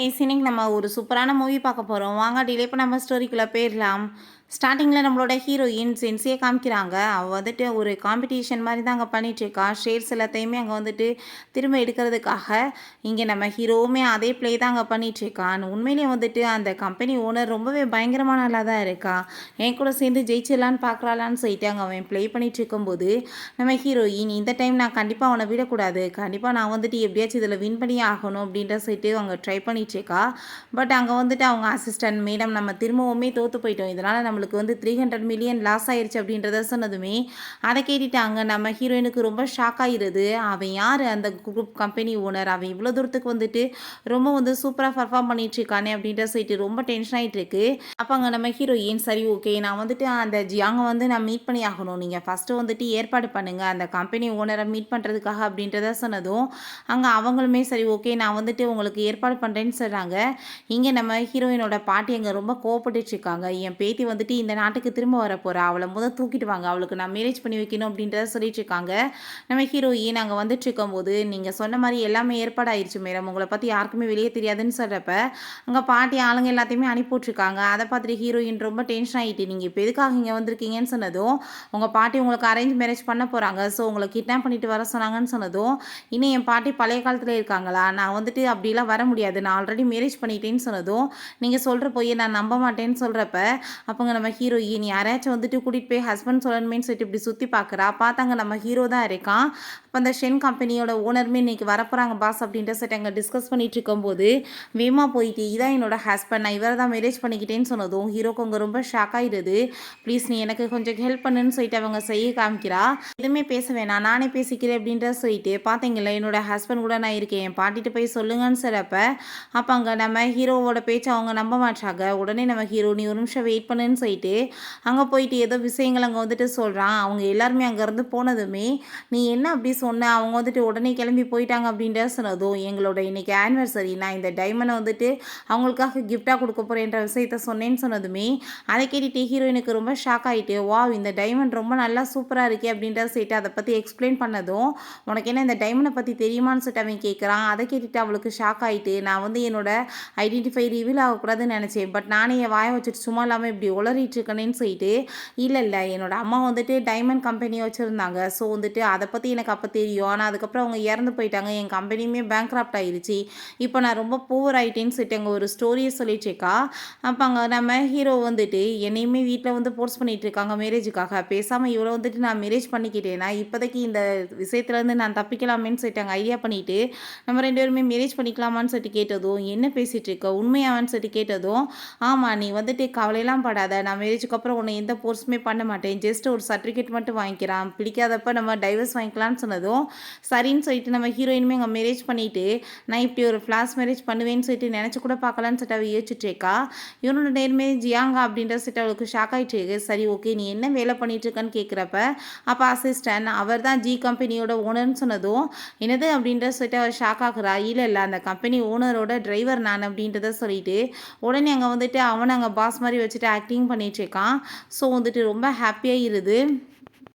Guys இன்னைக்கு நம்ம ஒரு சூப்பரான மூவி பார்க்க போகிறோம். வாங்க டிலே பண்ணாம ஸ்டோரிக்குள்ளே போயிடலாம். ஸ்டார்டிங்கில் நம்மளோட ஹீரோயின் சென்சியை காமிக்கிறாங்க. அவள் வந்துட்டு ஒரு காம்படிஷன் மாதிரி தான் அங்கே பண்ணிகிட்ருக்கா. ஷேர்ஸ் எல்லாத்தையுமே அங்கே வந்துட்டு திரும்ப எடுக்கிறதுக்காக இங்கே நம்ம ஹீரோவுமே அதே ப்ளே தான் அங்கே பண்ணிகிட்ருக்கான். உண்மையிலேயே வந்துட்டு அந்த கம்பெனி ஓனர் ரொம்பவே பயங்கரமான நல்லா தான் இருக்கா. என் கூட சேர்ந்து ஜெயிச்சிடலான்னு பார்க்குறாளான்னு சொல்லிட்டு அங்கே அவன் ப்ளே பண்ணிகிட்டு இருக்கும்போது நம்ம ஹீரோயின் இந்த டைம் நான் கண்டிப்பாக அவனை விடக்கூடாது, கண்டிப்பாக நான் வந்துட்டு எப்படியாச்சும் இதில் வின் பண்ணி ஆகணும் அப்படின்ற சொல்லிட்டு அவங்க ட்ரை பண்ணிகிட்ருக்கா. பட் அங்கே வந்துட்டு அவங்க அசிஸ்டன்ட் மேடம் நம்ம திரும்பவுமே தோற்று போயிட்டோம், இதனால் நம்மளுக்கு வந்து 300 மில்லியன் லாஸ் ஆயிடுச்சு அப்படின்றத சொன்னதுமே அதை கேட்டுட்டாங்க. நம்ம ஹீரோயினுக்கு ரொம்ப ஷாக் ஆகிடுது. அவன் யார் அந்த குரூப் கம்பெனி ஓனர், அவன் இவ்வளோ தூரத்துக்கு வந்துட்டு ரொம்ப வந்து சூப்பராக பர்ஃபார்ம் பண்ணிட்டு இருக்கானே அப்படின்ற சொல்லிட்டு ரொம்ப டென்ஷன் ஆகிட்டு இருக்கு. அப்போ அங்கே நம்ம ஹீரோயின் சரி ஓகே நான் வந்துட்டு அந்த ஜியாங்கை வந்து நான் மீட் பண்ணி ஆகணும், நீங்கள் ஃபஸ்ட்டு வந்துட்டு ஏற்பாடு பண்ணுங்கள் அந்த கம்பெனி ஓனரை மீட் பண்ணுறதுக்காக அப்படின்றத சொன்னதும் அங்கே அவங்களுமே சரி ஓகே நான் வந்துட்டு உங்களுக்கு ஏற்பாடு பண்ணுறேன்னு சொல்கிறாங்க. இங்கே நம்ம ஹீரோயினோட பாட்டி அங்கே ரொம்ப கோவப்பட்டுட்டு இருக்காங்க. என் பேத்தி வந்துட்டு இந்த நாட்டுக்கு திரும்ப வர போகிறா, அவளை முதல் தூக்கிட்டு வாங்க, அவளுக்கு நான் மேரேஜ் பண்ணி வைக்கணும் அப்படின்றத சொல்லிட்டு இருக்காங்க. நம்ம ஹீரோயின் அங்கே வந்துட்டு இருக்கும்போது நீங்கள் சொன்ன மாதிரி எல்லாமே ஏற்பாடாயிருச்சு மேடம், உங்களை பற்றி யாருக்குமே வெளியே தெரியாதுன்னு சொல்கிறப்ப அங்கே பாட்டி ஆளுங்க எல்லாத்தையுமே அனுப்பிவிட்ருக்காங்க. அதை பார்த்துட்டு ஹீரோயின் ரொம்ப டென்ஷன் ஆகிட்டு நீங்கள் இப்போ எதுக்காக இங்கே வந்திருக்கீங்கன்னு சொன்னதும் உங்கள் பாட்டி உங்களுக்கு அரேஞ்ச் மேரேஜ் பண்ண போகிறாங்க, ஸோ உங்களை கிட்னாப் பண்ணிட்டு வர சொன்னாங்கன்னு சொன்னதும் இன்னும் என் பாட்டி பழைய காலத்தில் இருக்காங்களா, நான் வந்துட்டு அப்படிலாம் வர முடியாது, நான் ஆல்ரெடி மேரேஜ் பண்ணிட்டேன்னு சொன்னதும் நீங்கள் சொல்கிற போய் நான் நம்ப மாட்டேன்னு சொல்கிறப்ப அப்போங்க நம்ம ஹீரோயின் யாராச்சும் வந்துட்டு கூட்டிகிட்டு போய் ஹஸ்பண்ட் சொல்லணுமேன்னு சொல்லிட்டு இப்படி சுற்றி பார்க்குறா. பார்த்தாங்க நம்ம ஹீரோ தான் இருக்கான். அப்போ அந்த ஷென் கம்பெனியோட ஓனருமே இன்றைக்கி வரப்போகிறாங்க பாஸ் அப்படின்ற சொல்லிட்டு அங்கே டிஸ்கஸ் பண்ணிட்டு இருக்கும்போது வேகமாக போயிட்டு இதான் என்னோட ஹஸ்பண்ட், நான் இவரை தான் மேரேஜ் பண்ணிக்கிட்டேன்னு சொன்னதும் ஹீரோக்கு அங்கே ரொம்ப ஷாக் ஆகிடுது. ப்ளீஸ் நீ எனக்கு கொஞ்சம் ஹெல்ப் பண்ணுன்னு சொல்லிட்டு அவங்க செய்ய காமிக்கிறா. எதுவுமே பேச வேணாம் நானே பேசிக்கிறேன் அப்படின்ற சொல்லிட்டு பார்த்தீங்களா என்னோட ஹஸ்பண்ட் கூட நான் இருக்கேன், என் பாட்டிட்டு போய் சொல்லுங்கன்னு சொல்கிறப்ப அப்போ அங்கே நம்ம ஹீரோவோட பேச்சு அவங்க நம்ப மாட்டாங்க. உடனே நம்ம ஹீரோ நீ ஒரு நிமிஷம் வெயிட் பண்ணுன்னு சொல்லிட்டு அங்கே போயிட்டு ஏதோ விஷயங்கள் அங்கே வந்துட்டு சொல்கிறான். அவங்க எல்லாருமே அங்கேருந்து போனதுமே நீ என்ன அப்படி சொன்ன, அவங்க வந்துட்டு உடனே கிளம்பி போயிட்டாங்க அப்படின்ற சொன்னதும் எங்களோட இன்றைக்கி ஆனிவர்சரி, நான் இந்த டைமண்டை வந்துட்டு அவங்களுக்காக கிஃப்டாக கொடுக்க போகிறேன்ற விஷயத்த சொன்னேன்னு சொன்னதுமே அதை கேட்டுட்டு ஹீரோயினுக்கு ரொம்ப ஷாக் ஆகிட்டு வா இந்த டைமண்ட் ரொம்ப நல்லா சூப்பராக இருக்கே அப்படின்ற சொல்லிட்டு அதை பற்றி எக்ஸ்பிளைன் பண்ணதும் உனக்கு என்ன இந்த டைமண்டை பற்றி தெரியுமான்னு சொல்லிட்டு அவன் கேட்குறான். அதை கேட்டுட்டு அவளுக்கு ஷாக் ஆகிட்டு நான் வந்து என்னோட ஐடென்டிஃபை ரிவீல் ஆகக்கூடாதுன்னு நினச்சேன், பட் நானே என் வாயை வச்சுட்டு சும்மா இல்லாமல் இப்படி உளறிட்டு இருக்கேன்னு சொல்லிட்டு இல்லை என்னோடய அம்மா வந்துட்டு டைமண்ட் கம்பெனி வச்சுருந்தாங்க, ஸோ வந்துட்டு அதை பற்றி எனக்கு அப்போ தெரியும், ஆனால் அதுக்கப்புறம் அவங்க இறந்து போயிட்டாங்க, என் கம்பெனியுமே பேங்க்ராப்ட் ஆகிடுச்சு, இப்போ நான் ரொம்ப பூவர் ஆகிட்டேன்னு சொல்லிட்டு அங்கே ஒரு ஸ்டோரியை சொல்லிட்டுருக்கா. அப்போ அங்கே நம்ம ஹீரோ வந்துட்டு என்னையுமே வீட்டில் வந்து ஃபோர்ஸ் பண்ணிகிட்டு இருக்காங்க மேரேஜுக்காக, பேசாமல் இவ்வளோ வந்துட்டு நான் மேரேஜ் பண்ணிக்கிட்டேன்னா இப்போதைக்கு இந்த விஷயத்துலேருந்து நான் தப்பிக்கலாமேன்னு சொல்லிட்டு அங்கே ஐடியா பண்ணிவிட்டு நம்ம 2 பேருமே மேரேஜ் பண்ணிக்கலாமான்னு சொல்லிட்டு கேட்டதும் என்ன பேசிகிட்டு இருக்க உண்மையாவான்னு சொல்லிட்டு கேட்டதும் ஆமாம் நீ வந்துட்டு கவலையெல்லாம் படாத, நான் மேரேஜுக்கு அப்புறம் உன்னை எந்த ஃபோர்ஸுமே பண்ண மாட்டேன், ஜஸ்ட் ஒரு சர்டிஃபிகேட் மட்டும் வாங்கிக்கிறான், பிடிக்காதப்ப நம்ம டைவர்ஸ் வாங்கிக்கலான்னு சொன்னதும் சரின்னு சொல்லிட்டு நம்ம ஹீரோயினுமே அங்கே மேரேஜ் பண்ணிவிட்டு நான் இப்படி ஒரு ஃப்ளாஷ் மேரேஜ் பண்ணுவேன்னு சொல்லிட்டு நினச்சி கூட பார்க்கலான்னு சொல்லிட்டு அவள் யோசிச்சுட்ருக்கா. இவனோட நேர்மே ஜியாங்கா அப்படின்ற சொல்லிட்டு அவளுக்கு ஷாக் ஆகிட்டு சரி ஓகே நீ என்ன வேலை பண்ணிட்டு இருக்கன்னு கேட்குறப்ப அப்போ அசிஸ்டன்ட் அவர் தான் ஜி கம்பெனியோட ஓனர்னு சொன்னதும் என்னது அப்படின்ற சொல்லிட்டு அவள் ஷாக் ஆகுறா. இல்லை அந்த கம்பெனி ஓனரோட டிரைவர் நான் அப்படின்றத சொல்லிட்டு உடனே அங்கே வந்துட்டு அவனை அங்கே பாஸ் மாதிரி வச்சுட்டு ஆக்டிங் பண்ணிகிட்ருக்கான். ஸோ வந்துட்டு ரொம்ப ஹாப்பியாக இருது.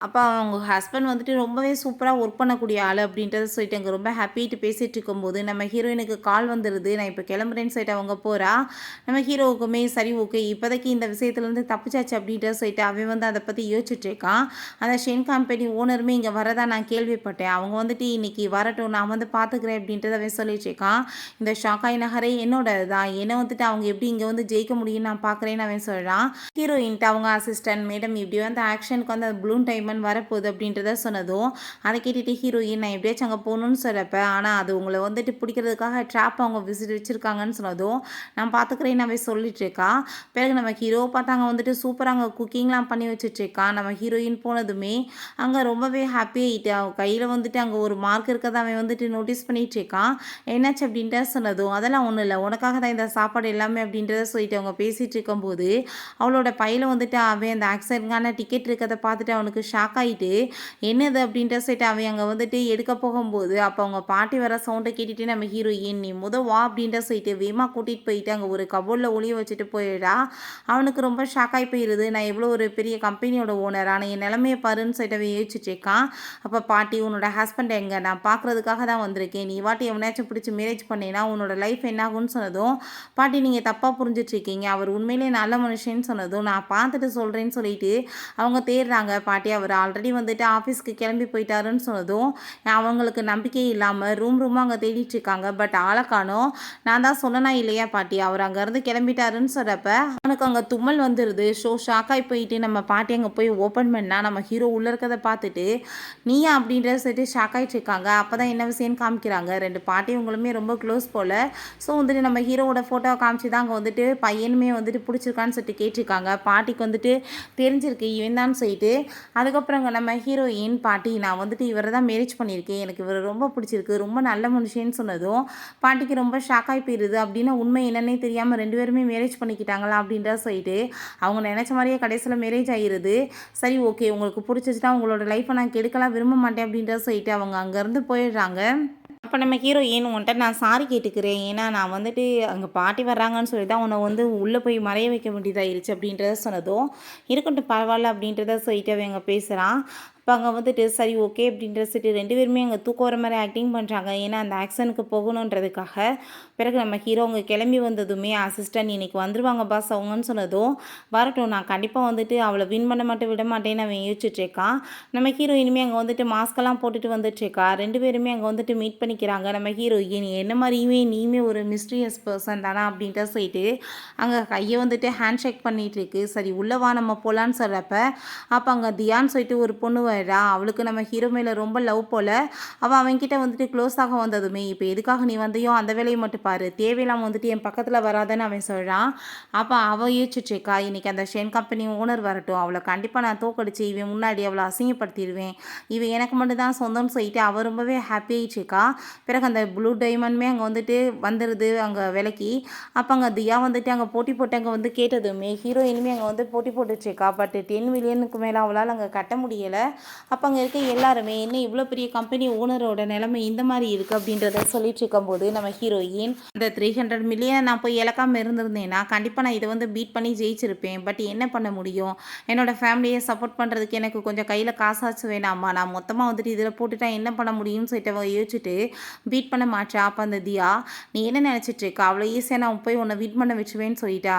அப்போ அவங்க ஹஸ்பண்ட் வந்துட்டு ரொம்பவே சூப்பராக ஒர்க் பண்ணக்கூடிய ஆள் அப்படின்றத சொல்லிட்டு அங்கே ரொம்ப ஹாப்பிட்டு பேசிகிட்டு இருக்கும்போது நம்ம ஹீரோயினுக்கு கால் வந்துடுது. நான் இப்போ கிளம்புறேன்னு சொல்லிட்டு அவங்க போகிறா. நம்ம ஹீரோவுக்குமே சரி ஓகே இப்போதைக்கு இந்த விஷயத்துலேருந்து தப்பிச்சாச்சு அப்படின்றத சொல்லிட்டு அவன் வந்து அதை பற்றி யோசிச்சுட்ருக்கான். அந்த ஷென் கம்பெனி ஓனருமே இங்கே வரதா நான் கேள்விப்பட்டேன், அவங்க வந்துட்டு இன்றைக்கி வரட்டும் நான் வந்து பார்த்துக்கிறேன் அப்படின்றத அவன் சொல்லிட்டுருக்கான். இந்த ஷாங்காய் நகரே என்னோட தான், என்னை வந்துட்டு அவங்க எப்படி இங்கே வந்து ஜெயிக்க முடியும்னு நான் பார்க்குறேன்னு அவன் சொல்கிறான். ஹீரோயின்ட்டு அவங்க அசிஸ்டன்ட் மேடம் இப்படி வந்து ஆக்ஷனுக்கு வந்து ப்ளூன் டைம் வரப்போகுது அப்படின்றத சொன்னதும் அதை கேட்டுட்டு ஹீரோயின் நான் எப்படியாச்சும் அங்கே போகணுன்னு சொல்கிறப்ப ஆனால் அது உங்களை வந்துட்டு பிடிக்கிறதுக்காக ட்ராப் அவங்க வச்சுருக்காங்கன்னு சொன்னதும் நான் பார்த்துக்கிறேன்னு அவன் சொல்லிட்டு இருக்கா. பிறகு நம்ம ஹீரோ பார்த்தாங்க வந்துட்டு சூப்பராக அங்கே குக்கிங்லாம் பண்ணி வச்சுட்ருக்கான். நம்ம ஹீரோயின் போனதுமே அங்கே ரொம்பவே ஹாப்பியாகிட்டு அவன் கையில் வந்துட்டு அங்கே ஒரு மார்க் இருக்கிறத அவன் வந்துட்டு நோட்டீஸ் பண்ணிகிட்டு இருக்கான். என்னாச்சு அப்படின்ட்டு சொன்னதும் அதெல்லாம் ஒன்றும் இல்லை உனக்காக தான் இந்த சாப்பாடு எல்லாமே அப்படின்றத சொல்லிட்டு அவங்க பேசிகிட்டு இருக்கும்போது அவளோட பையில் வந்துட்டு அவன் அந்த ஆக்சிடென்ட்கான டிக்கெட் இருக்கிறத பார்த்துட்டு அவனுக்கு ஷாக் ஆகிட்டு என்னது அப்படின்ற சொல்லிட்டு அவன் அங்கே வந்துட்டு எடுக்க போகும்போது அப்போ அவங்க பாட்டி வர சவுண்டை கேட்டுட்டு நம்ம ஹீரோயின் நீ வா அப்படின்ற சொல்லிட்டு வேமா கூட்டிகிட்டு போயிட்டு அங்கே ஒரு கபோர்டில் ஒளிய வச்சுட்டு போயிடா. அவனுக்கு ரொம்ப ஷாக் ஆகி போயிடுது. நான் எவ்வளோ ஒரு பெரிய கம்பெனியோட ஓனர் ஆனால் என் நிலமையை பாருன்னு சொல்லிட்டு அவன் யோசிச்சுட்டு இருக்கான். அப்போ பாட்டி உன்னோட ஹஸ்பண்ட் எங்கே நான் பார்க்குறதுக்காக தான் வந்திருக்கேன். நீ வாட்டி எவனாச்சும் பிடிச்சி மேரேஜ் பண்ணேன்னா உன்னோட லைஃப் என்ன ஆகும்னு சொன்னதும் பாட்டி நீங்கள் தப்பாக புரிஞ்சிட்ருக்கீங்க. அவர் உண்மையிலேயே நல்ல மனுஷன்னு சொன்னதும் நான் பார்த்துட்டு சொல்கிறேன்னு சொல்லிட்டு அவங்க தேடுறாங்க. பாட்டி அவர் ஆல்ரெடி வந்துட்டு ஆஃபீஸ்க்கு கிளம்பி போயிட்டாருன்னு சொன்னதும் அவங்களுக்கு நம்பிக்கை இல்லாமல் ரூமாக அங்கே தேடிட்டு இருக்காங்க. பட் ஆளை காணோம். நான் தான் சொன்னனா இல்லையா பாட்டி அவர் அங்கேருந்து கிளம்பிட்டாருன்னு சொல்கிறப்ப அவனுக்கு அங்கே தும்மல் வந்துடுது. ஷாக்காகி போயிட்டு நம்ம பாட்டி அங்கே போய் ஓப்பன் பண்ணால் நம்ம ஹீரோ உள்ளே இருக்கிறத பார்த்துட்டு நீயா அப்படின்றத சொல்லிட்டு ஷாக் ஆகிட்டு இருக்காங்க. அப்போ தான் என்ன விஷயம்னு காமிக்கிறாங்க. ரெண்டு பாட்டியவங்களுமே ரொம்ப க்ளோஸ் போல். ஸோ வந்துட்டு நம்ம ஹீரோவோட ஃபோட்டோவை காமிச்சு தான் அங்கே வந்துட்டு பையனுமே வந்துட்டு பிடிச்சிருக்கான்னு சொல்லிட்டு கேட்டிருக்காங்க. பாட்டிக்கு வந்துட்டு தெரிஞ்சிருக்கு இவன் தான் சொல்லிட்டு. அதுக்கப்புறம் நம்ம ஹீரோயின் பாட்டி நான் வந்துட்டு இவரை தான் மேரேஜ் பண்ணியிருக்கேன். எனக்கு இவர் ரொம்ப பிடிச்சிருக்கு. ரொம்ப நல்ல மனுஷன்னு சொன்னதும் பாட்டிக்கு ரொம்ப ஷாக் ஆகி போயிடுது. அப்படின்னா உண்மை என்னன்னே தெரியாமல் ரெண்டு பேருமே மேரேஜ் பண்ணிக்கிட்டாங்களா அப்படின்றத சொல்லிட்டு அவங்க நினச்ச மாதிரியே கடைசியில் மேரேஜ் ஆகிடுது. சரி ஓகே உங்களுக்கு பிடிச்சிச்சுன்னா உங்களோட லைஃப்பை நான் கெடுக்கலாம் விரும்ப மாட்டேன் அப்படின்றத சொல்லிட்டு அவங்க அங்கேருந்து போயிடுறாங்க. அப்போ நம்ம ஹீரோயின் உன்ட்ட நான் சாரி கேட்டுக்கிறேன். ஏன்னா நான் வந்துட்டு அங்கே பாட்டி வர்றாங்கன்னு சொல்லி தான் உன்னை வந்து உள்ளே போய் மறைய வைக்க வேண்டியதாகிருச்சு அப்படின்றத சொன்னதும் இருக்கட்டும் பரவாயில்ல அப்படின்றத சொல்லிட்டு அவங்க பேசுகிறான். இப்போ அங்கே வந்துட்டு சரி ஓகே அப்படின்ற சொல்லிட்டு ரெண்டு பேருமே அங்கே தூக்கம் வர மாதிரி ஆக்டிங் பண்ணுறாங்க. ஏன்னா அந்த ஆக்ஷனுக்கு போகணுன்றதுக்காக. பிறகு நம்ம ஹீரோ அவங்க கிளம்பி வந்ததுமே அசிஸ்டன்ட் இன்றைக்கி வந்துடுவாங்க பாஸ் அவங்கன்னு சொன்னதும் வரட்டும் நான் கண்டிப்பாக வந்துட்டு அவளை வின் பண்ண மட்டும் விட மாட்டேன்னு அவன் யோசிச்சுட்ருக்கான். நம்ம ஹீரோயினுமே அங்கே வந்துட்டு மாஸ்கெல்லாம் போட்டுட்டு வந்துட்டுருக்கா. ரெண்டு பேருமே அங்கே வந்துட்டு மீட் பண்ணிக்கிறாங்க. நம்ம ஹீரோயின் என்ன மாதிரியுமே நீயுமே ஒரு மிஸ்டீரியஸ் பர்சன் தானா அப்படின்ட்டு சொல்லிட்டு அங்கே கையை வந்துட்டு ஹேண்ட் ஷேக் பண்ணிகிட்ருக்கு. சரி உள்ளவா நம்ம போகலான்னு சொல்கிறப்ப அப்போ அங்கே தியான்னு சொல்லிட்டு ஒரு பொண்ணு அவளுக்கு நம்ம ஹீரோ மேலே ரொம்ப லவ் போல். அவள் அவன்கிட்ட வந்துட்டு க்ளோஸ் ஆக வந்ததுமே இப்போ எதுக்காக நீ வந்தையோ அந்த வேலையை மட்டும் பாரு தேவையில்லாமல் வந்துட்டு என் பக்கத்தில் வராதன்னு அவன் சொல்கிறான். அப்போ அவள் யோசிச்சுட்ருக்கா இன்றைக்கி அந்த ஷென் கம்பெனி ஓனர் வரட்டும் அவளை கண்டிப்பாக நான் தோக்கடிச்சு இவன் முன்னாடி அவளை அசிங்கப்படுத்திடுவேன். இவன் எனக்கு மட்டும் தான் சொந்தம்னு சொல்லிட்டு அவள் ரொம்பவே ஹாப்பி ஆகிடுச்சிருக்கா. பிறகு அந்த ப்ளூ டைமண்ட்மே அங்கே வந்துட்டு வந்துடுது அங்கே விலைக்கு. அப்போ அங்கே தியா வந்துட்டு அங்கே போட்டி போட்டு அங்கே வந்து கேட்டதுமே ஹீரோயினுமே அங்கே வந்து போட்டி போட்டுட்ருக்கா. பட் 10 மில்லியனுக்கு மேலே அவளால் அங்கே கட்ட முடியலை. அப்போ அங்கே இருக்க எல்லாருமே என்ன இவ்வளோ பெரிய கம்பெனி ஓனரோட நிலைமை இந்த மாதிரி இருக்குது அப்படின்றத சொல்லிட்டு இருக்கும்போது நம்ம ஹீரோயின் இந்த 300 மில்லியன் நான் போய் இழக்காமல் இருந்திருந்தேன்னா கண்டிப்பாக நான் இதை வந்து பீட் பண்ணி ஜெயிச்சிருப்பேன். பட் என்ன பண்ண முடியும் என்னோடய ஃபேமிலியை சப்போர்ட் பண்ணுறதுக்கு எனக்கு கொஞ்சம் கையில் காசாச்சு வேணாமா நான் மொத்தமாக வந்துட்டு இதில் போட்டுட்டா என்ன பண்ண முடியும்னு சொல்லிட்டு யோசிச்சுட்டு பீட் பண்ண மாட்டேன். அப்போ அந்த தியா நீ என்ன நினச்சிட்டு இருக்கா அவ்வளோ ஈஸியாக நான் போய் உன்னை வின் பண்ண வச்சுவேன்னு சொல்லிட்டா.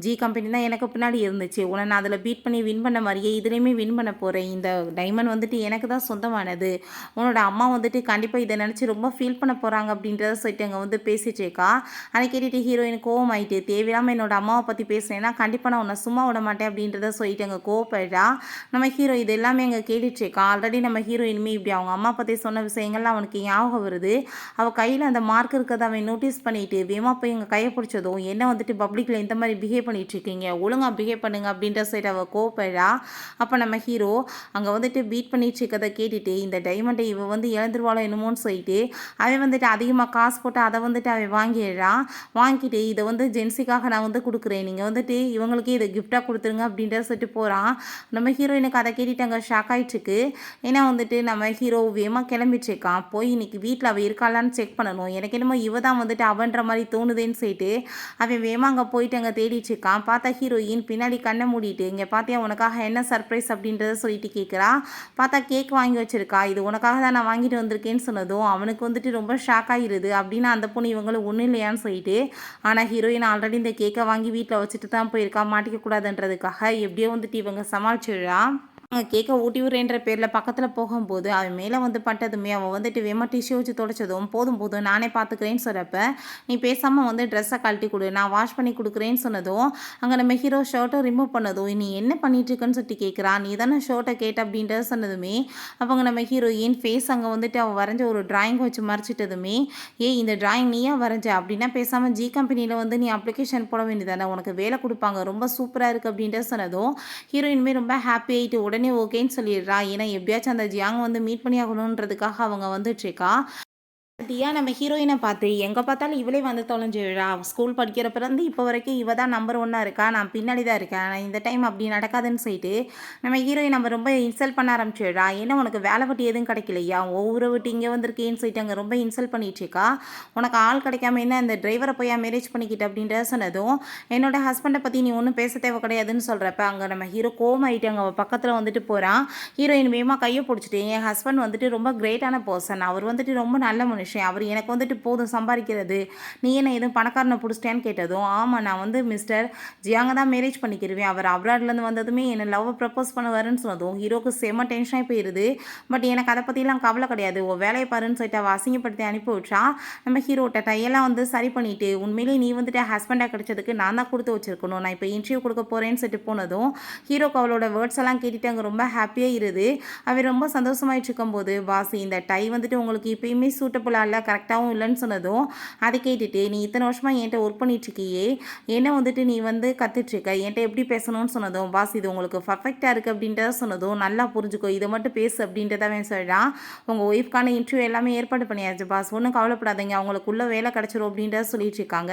ஜி கம்பெனி தான் எனக்கு பின்னாடி இருந்துச்சு உன்னை நான் அதில் பீட் பண்ணி வின் பண்ண மாதிரியே இதுலேயுமே வின் பண்ண போகிறேன். இந்த டைமண்ட் வந்துட்டு எனக்கு தான் சொந்தமானது. உன்னோட அம்மா வந்துட்டு கண்டிப்பாக இதை நினச்சி ரொம்ப ஃபீல் பண்ண போகிறாங்க அப்படின்றத சொல்லிட்டு அங்கே வந்து பேசிட்டுருக்கா. அதை கேட்டுட்டு ஹீரோயின் கோவம் ஆகிட்டு தேவையில்லாமல் என்னோட அம்மாவை பற்றி பேசுனேன்னா கண்டிப்பாக நான் உன்னை சும்மா விட மாட்டேன் அப்படின்றத சொல்லிட்டு அங்கே கோவப்படுறா. நம்ம ஹீரோ இது எல்லாமே அங்கே கேட்டுட்ருக்கா. ஆல்ரெடி நம்ம ஹீரோயினுமே இப்படி அவங்க அம்மா பற்றி சொன்ன விஷயங்கள்லாம் அவனுக்கு ஞாபகம் வருது. அவள் கையில் அந்த மார்க் இருக்கிறத அவன் நோட்டீஸ் பண்ணிட்டு வேமா போய் எங்கள் கையை பிடிச்சதும் என்ன வந்துட்டு பப்ளிக்கில் இந்த மாதிரி பிஹேவ் பண்ணிகிட்ருக்கீங்க ஒழுங்காக பிஹேவ் பண்ணுங்க அப்படின்ற சொல்லிட்டு அவள் கோவப்படுறா. அப்போ நம்ம ஹீரோ அங்கே வந்துட்டு பீட் பண்ணிட்டு இருக்கதை கேட்டுட்டு இந்த டைமண்டை இவன் வந்து இழந்துருவாளோ என்னமோன்னு சொல்லிட்டு அவன் வந்துட்டு அதிகமாக காசு போட்டு அதை வந்துட்டு அவன் வாங்கிடுறான். வாங்கிட்டு இதை வந்து ஜென்ஸிக்காக நான் வந்து கொடுக்குறேன் நீங்கள் வந்துட்டு இவங்களுக்கே இதை கிஃப்டாக கொடுத்துருங்க அப்படின்றத சொல்லிட்டு போகிறான். நம்ம ஹீரோயினுக்கு அதை கேட்டுட்டு அங்கே ஷாக் ஆகிட்டுருக்கு. ஏன்னா வந்துட்டு நம்ம ஹீரோ வேகமாக கிளம்பிட்டுருக்கான். போய் இன்னைக்கு வீட்டில் அவள் இருக்காளான்னு செக் பண்ணணும். எனக்கு என்னமோ இவ தான் வந்துட்டு அவன்ற மாதிரி தோணுதேன்னு சொல்லிட்டு அவன் வேகமாக அங்கே போயிட்டு அங்கே தேடிட்டுருக்கான். பார்த்தா ஹீரோயின் பின்னாடி கண்ணை மூடிட்டு இங்கே பார்த்தியா உனக்காக என்ன சர்ப்ரைஸ் அப்படின்றத சொல்லிட்டு கேட்குறா. பார்த்தா கேக் வாங்கி வச்சுருக்கா. இது உனக்காக தான் நான் வாங்கிட்டு வந்திருக்கேன்னு சொன்னதும் அவனுக்கு வந்துட்டு ரொம்ப ஷாக் ஆகிடுது. அப்படின்னா அந்த பொண்ணு இவங்களும் ஒன்றும் இல்லையான்னு சொல்லிட்டு ஆனால் ஹீரோயின் ஆல்ரெடி இந்த கேக்கை வாங்கி வீட்டில் வச்சுட்டு தான் போயிருக்கா மாட்டிக்கக்கூடாதுன்றதுக்காக எப்படியோ வந்துட்டு இவங்க சமாளிச்சிடுறா. அவங்க கேட்க ஊட்டி விடுறேன்ற பேரில் பக்கத்தில் போகும்போது அவன் மேலே வந்து பட்டதுமே அவன் வந்துட்டு வேமா டிஷ்யூ வச்சு தொடச்சதும் போதும் போதும் நானே பார்த்துக்கிறேன்னு சொல்கிறப்ப நீ பேசாமல் வந்து ட்ரெஸ்ஸை கழட்டி கொடு நான் வாஷ் பண்ணி கொடுக்குறேன்னு சொன்னதும் அங்கே நம்ம ஹீரோ ஷர்ட்டை ரிமூவ் பண்ணதும் நீ என்ன பண்ணிட்டுருக்குன்னு சொல்லிட்டு கேட்குறான். நீ தானே ஷர்ட்டை கேட்ட அப்படின்றத சொன்னதுமே அவங்க நம்ம ஹீரோயின் ஃபேஸ் அங்கே வந்துட்டு அவள் வரைஞ்ச ஒரு டிராயிங் வச்சு மறைச்சிட்டதுமே இந்த டிராயிங் நீயா வரைஞ்ச அப்படின்னா பேசாமல் ஜி கம்பெனியில் வந்து நீ அப்ளிகேஷன் போட வேண்டியதானே உனக்கு வேலை கொடுப்பாங்க ரொம்ப சூப்பராக இருக்குது அப்படின்றத சொன்னதும் ஹீரோயினுமே ரொம்ப ஹாப்பி ஆகிட்டு உடனே ஓகேன்னு சொல்லிடுறா. ஏன்னா எப்படியாச்சும் அந்த ஜியாங் வந்து மீட் பண்ணி ஆகணுன்றதுக்காக அவங்க வந்துட்டுருக்கா. தியா நம்ம ஹீரோயினை பார்த்து எங்கே பார்த்தாலும் இவளே வந்து தொலைஞ்சிடுறா. ஸ்கூல் படிக்கிறப்பலேருந்து இப்போ வரைக்கும் இவ தான் நம்பர் ஒன்னாக இருக்கா. நான் பின்னாடி தான் இருக்கேன். நான் இந்த டைம் அப்படி நடக்காதுன்னு சொல்லிட்டு நம்ம ஹீரோயின் நம்ம ரொம்ப இன்சல்ட் பண்ண ஆரம்பிச்சிடுறா. என்ன உனக்கு வேலை வெட்டி எதுவும் கிடைக்கலையா? ஒவ்வொரு விட்டு இங்கே வந்திருக்கேன்னு சொல்லிட்டு அங்கே ரொம்ப இன்சல்ட் பண்ணிட்டு இருக்கா. உனக்கு ஆள் கிடைக்காம என்ன இந்த டிரைவரை போய் மேரேஜ் பண்ணிக்கிட்ட அப்படின்ற சொன்னதும் என்னோட ஹஸ்பண்டை பற்றி நீ ஒன்றும் பேச தேவை கிடையாதுன்னு சொல்கிறப்ப அங்கே நம்ம ஹீரோ கோமாயிட்டு அங்கே அவள் பக்கத்தில் வந்துட்டு போகிறான். ஹீரோயின் வேகமாக கையை பிடிச்சிட்டு என் ஹஸ்பண்ட் வந்துட்டு ரொம்ப கிரேட்டான பர்சன், அவர் வந்துட்டு ரொம்ப நல்ல மனுஷன், அவர் எனக்கு வந்துட்டு போதும் சம்பாதிக்கிறது, நீ என்ன எதுவும் பணக்காரனை பிடிச்சிட்டேன்னு கேட்டதும் ஆமாம் நான் வந்து மிஸ்டர் ஜியாங்க தான் மேரேஜ் பண்ணிக்கிருவேன், அவர் அப்ராட்லேருந்து வந்ததுமே என்னை லவ் ப்ரப்போஸ் பண்ணுவாருன்னு சொன்னதும் ஹீரோக்கு செம்ம டென்ஷனாக போயிடுது. பட் எனக்கு அதை பற்றிலாம் கவலை கிடையாது, ஓ வேலையை பாருன்னு சொல்லிட்டு அவள் அசிங்கப்படுத்தி அனுப்பி விட்றா. நம்ம ஹீரோட்ட டையெல்லாம் வந்து சரி பண்ணிவிட்டு உண்மையிலேயே நீ வந்துட்டு ஹஸ்பண்டாக கிடைச்சதுக்கு நான் தான் கொடுத்து வச்சிருக்கணும், நான் இப்போ இன்டர்வியூ கொடுக்க போகிறேன்னு சொல்லிட்டு போனதும் ஹீரோக்கு அவளோட வேர்ட்ஸ் எல்லாம் கேட்டுட்டு அங்கே ரொம்ப ஹாப்பியாக இருது. அவர் ரொம்ப சந்தோஷமாயிட்டு இருக்கும்போது பாஸ் இந்த டை வந்துட்டு உங்களுக்கு இப்போயுமே சூட்டபுளாக இல்லை, கரெக்டாகவும் இல்லைன்னு சொன்னதும் அதை கேட்டுட்டு நீ இத்தனை வருஷமாக என்கிட்ட ஒர்க் பண்ணிட்டுருக்கியே, என்ன வந்துட்டு நீ வந்து கற்றுட்ருக்க, என்கிட்ட எப்படி பேசணும்னு சொன்னதும் பாஸ் இது உங்களுக்கு பர்ஃபெக்டாக இருக்குது அப்படின்றத சொன்னதும் நல்லா புரிஞ்சுக்கோ, இதை மட்டும் பேசு அப்படின்றதான் சொல்கிறான். உங்கள் ஒய்ஃப்கான இன்டர்வியூ எல்லாமே ஏற்பாடு பண்ணியாச்சு பாஸ், ஒன்றும் கவலைப்படாதீங்க, அவங்களுக்குள்ளே வேலை கிடச்சிரும் அப்படின்றத சொல்லிட்டு இருக்காங்க.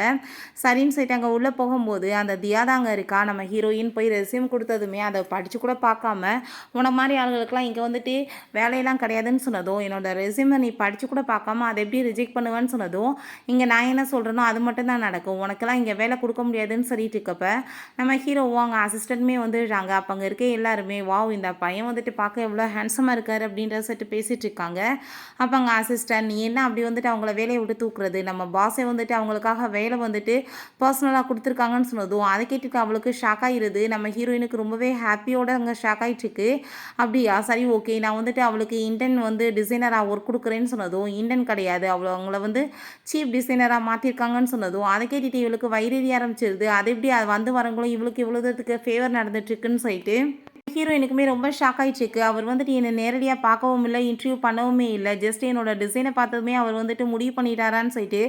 சரின்னு சொல்லிட்டு அங்கே உள்ளே போகும்போது அந்த தியாதாங்க இருக்கா. நம்ம ஹீரோயின் போய் ரெஸ்யூம் கொடுத்ததுமே அதை படித்து கூட பார்க்காம உன மாதிரி ஆளுகளுக்கெல்லாம் இங்கே வந்துட்டு வேலையெல்லாம் கிடையாதுன்னு சொன்னதும் என்னோட ரெஸ்யூமை நீ படித்து கூட பார்க்காம அதை எப்படி ரிஜெக்ட் பண்ணுவேன்னு சொன்னதும் இங்கே நான் என்ன சொல்கிறேனோ அது மட்டும் தான் நடக்கும், உனக்கெல்லாம் இங்கே வேலை கொடுக்க முடியாதுன்னு சொல்லிட்டு இருக்கப்ப நம்ம ஹீரோவும் அங்கே அசிஸ்டண்ட்டுமே வந்துடுறாங்க. அப்போ அங்கே இருக்க எல்லாருமே வாவ் இந்த பையன் வந்துட்டு பார்க்க எவ்வளோ ஹேண்ட்ஸமாக இருக்கார் அப்படின்ற சொல்லிட்டு பேசிகிட்டு இருக்காங்க. அப்போ அங்கே அசிஸ்டன்ட் நீ என்ன அப்படி வந்துட்டு அவங்கள வேலையை விட்டு தூக்குறது, நம்ம பாஸை வந்துட்டு அவங்களுக்காக வேலை வந்துட்டு பர்சனலாக கொடுத்துருக்காங்கன்னு சொன்னதும் அதை கேட்டுட்டு அவளுக்கு ஷாக் ஆகிடுது. நம்ம ஹீரோயினுக்கு ரொம்பவே ஹாப்பியோட அங்கே ஷாக் ஆகிட்டுருக்கு. அப்படியா சரி ஓகே, நான் வந்துட்டு அவளுக்கு இன்டர்ன் வந்து டிசைனராக ஒர்க் கொடுக்குறேன்னு சொன்னதும் இன்டர்ன் கிடையாது அவங்கள வந்து சீஃப் டிசைனராக மாற்றிருக்காங்கன்னு சொன்னதும் அதை கேட்டுட்டு இவளுக்கு வயிறெறி ஆரம்பிச்சிருது. அது எப்படி அது வந்து வரவங்களும் இவளுக்கு இவ்வளோ தூரத்துக்கு ஃபேவர் நடந்துட்டுருக்குன்னு சொல்லிட்டு ஹீரோயினுக்குமே ரொம்ப ஷாக் ஆகிட்டுருக்கு. அவர் வந்துட்டு என்னை நேரடியாக பார்க்கவும் இல்லை, இன்டர்வியூ பண்ணவுமே இல்லை, ஜஸ்ட் என்னோட டிசைனை பார்த்ததுமே அவர் வந்துட்டு முடிவு பண்ணிட்டாரான்னு சொல்லிட்டு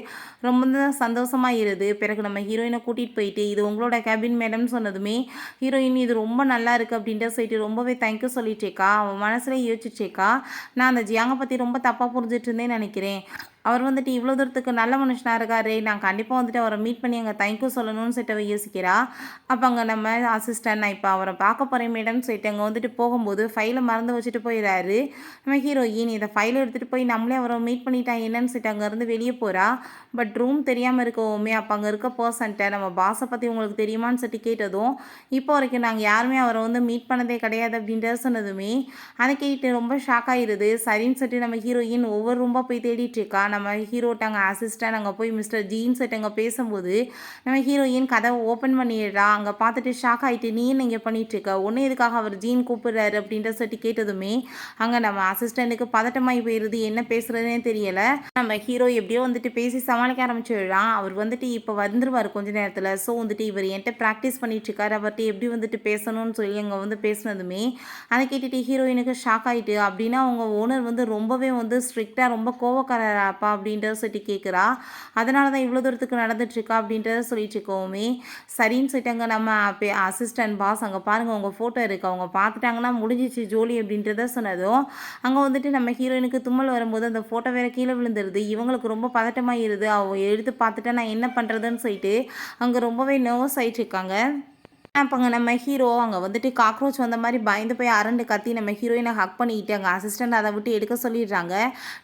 ரொம்ப தான் சந்தோஷமாக இருது. பிறகு நம்ம ஹீரோயினை கூட்டிகிட்டு போயிட்டு இது உங்களோட கேபின் மேடம்னு சொன்னதுமே ஹீரோயின் இது ரொம்ப நல்லா இருக்குது அப்படின்ட்டு சொல்லிட்டு ரொம்பவே தேங்க்யூ சொல்லிட்டேக்கா. அவன் மனசுல யோசிச்சேக்கா நான் அந்த ஜியாங்கை பற்றி ரொம்ப தப்பாக புரிஞ்சிட்டு இருந்தேன்னு நினைக்கிறேன், அவர் வந்துட்டு இவ்வளோ தூரத்துக்கு நல்ல மனுஷனாக இருக்காரு, நான் கண்டிப்பாக வந்துட்டு அவரை மீட் பண்ணி அங்கே தேங்க்யூ சொல்லணும்னு சொல்லிட்டு யோசிக்கிறா. அப்போ அங்கே நம்ம அசிஸ்டன்ட் நான் இப்போ அவரை பார்க்க போகிறேன் மேடம்னு சொல்லிட்டு அங்கே வந்துட்டு போகும்போது ஃபைலை மறந்து வச்சுட்டு போயிடாரு. நம்ம ஹீரோயின் இதை ஃபைலை எடுத்துகிட்டு போய் நம்மளே அவரை மீட் பண்ணிட்டா என்னன்னு சொல்லிட்டு அங்கேருந்து வெளியே போகிறா. பட் ரூம் தெரியாமல் இருக்கவுமே அப்போ அங்கே இருக்க பர்சன்ட்டை நம்ம பாஸை பற்றி உங்களுக்கு தெரியுமான்னு சொல்லிட்டு கேட்டதும் இப்போ வரைக்கும் நாங்கள் யாருமே அவரை வந்து மீட் பண்ணதே கிடையாது அப்படின்றத சொன்னதுமே அதை கேட்டு ரொம்ப ஷாக் ஆகிடுது. சரின்னு சொல்லிட்டு நம்ம ஹீரோயின் ஒவ்வொரு ரூமாக போய் தேடிட்டு இருக்கா. நம்ம ஹீரோட்டாங்க அசிஸ்டன்ட் அங்கே போய் மிஸ்டர் ஜீன் செட் அங்கே பேசும்போது நம்ம ஹீரோயின் கதவை ஓப்பன் பண்ணிடுறா. அங்கே பார்த்துட்டு ஷாக் ஆகிட்டு நீ என்ன இங்கே பண்ணிட்டு இருக்க, ஒன்று எதுக்காக அவர் ஜீன் கூப்பிடுறாரு அப்படின்ற சொல்லி கேட்டதுமே அங்கே நம்ம அசிஸ்டண்ட்டுக்கு பதட்டமாகி போயிடுது, என்ன பேசுறதுனே தெரியலை. நம்ம ஹீரோ எப்படியோ வந்துட்டு பேசி சமாளிக்க ஆரம்பிச்சிடுறான். அவர் வந்துட்டு இப்போ வந்துருவார் கொஞ்ச நேரத்தில். ஸோ வந்துட்டு இவர் என்கிட்ட ப்ராக்டிஸ் பண்ணிட்டு இருக்காரு, அவர்கிட்ட எப்படி வந்துட்டு பேசணும்னு சொல்லி அங்கே வந்து பேசினதுமே அதை கேட்டுட்டு ஹீரோயினுக்கு ஷாக் ஆகிட்டு அப்படின்னா அவங்க ஓனர் வந்து ரொம்பவே வந்து ஸ்ட்ரிக்டாக ரொம்ப கோவக்காரப்பா அப்படின்றத சொல்லி கேட்குறா. அதனால தான் இவ்வளோ தூரத்துக்கு நடந்துட்டுருக்கா அப்படின்றத சொல்லிட்டு இருக்கோமே. சரின்னு சொல்லிட்டாங்க நம்ம அசிஸ்டன்ட் பாஸ் அங்கே பாருங்கள் உங்கள் ஃபோட்டோ இருக்குது, அவங்க பார்த்துட்டாங்கன்னா முடிஞ்சிச்சு ஜோலி அப்படின்றத சொன்னதும் அங்கே வந்துட்டு நம்ம ஹீரோயினுக்கு தும்மல் வரும்போது அந்த ஃபோட்டோ வேறு கீழே விழுந்துருது. இவங்களுக்கு ரொம்ப பதட்டமாகிடுது, அவ எடுத்து பார்த்துட்டா நான் என்ன பண்ணுறதுன்னு சொல்லிட்டு அங்கே ரொம்பவே நர்வஸ் ஆகிட்டு இருக்காங்க. அப்போங்க நம்ம ஹீரோ அங்கே வந்துட்டு காக்ரோச் வந்த மாதிரி பயந்து போய் அரண்டு கத்தி நம்ம ஹீரோயினை ஹக் பண்ணிக்கிட்டு அங்கே அசிஸ்டண்ட் அதை விட்டு எடுக்க சொல்லிடுறாங்க.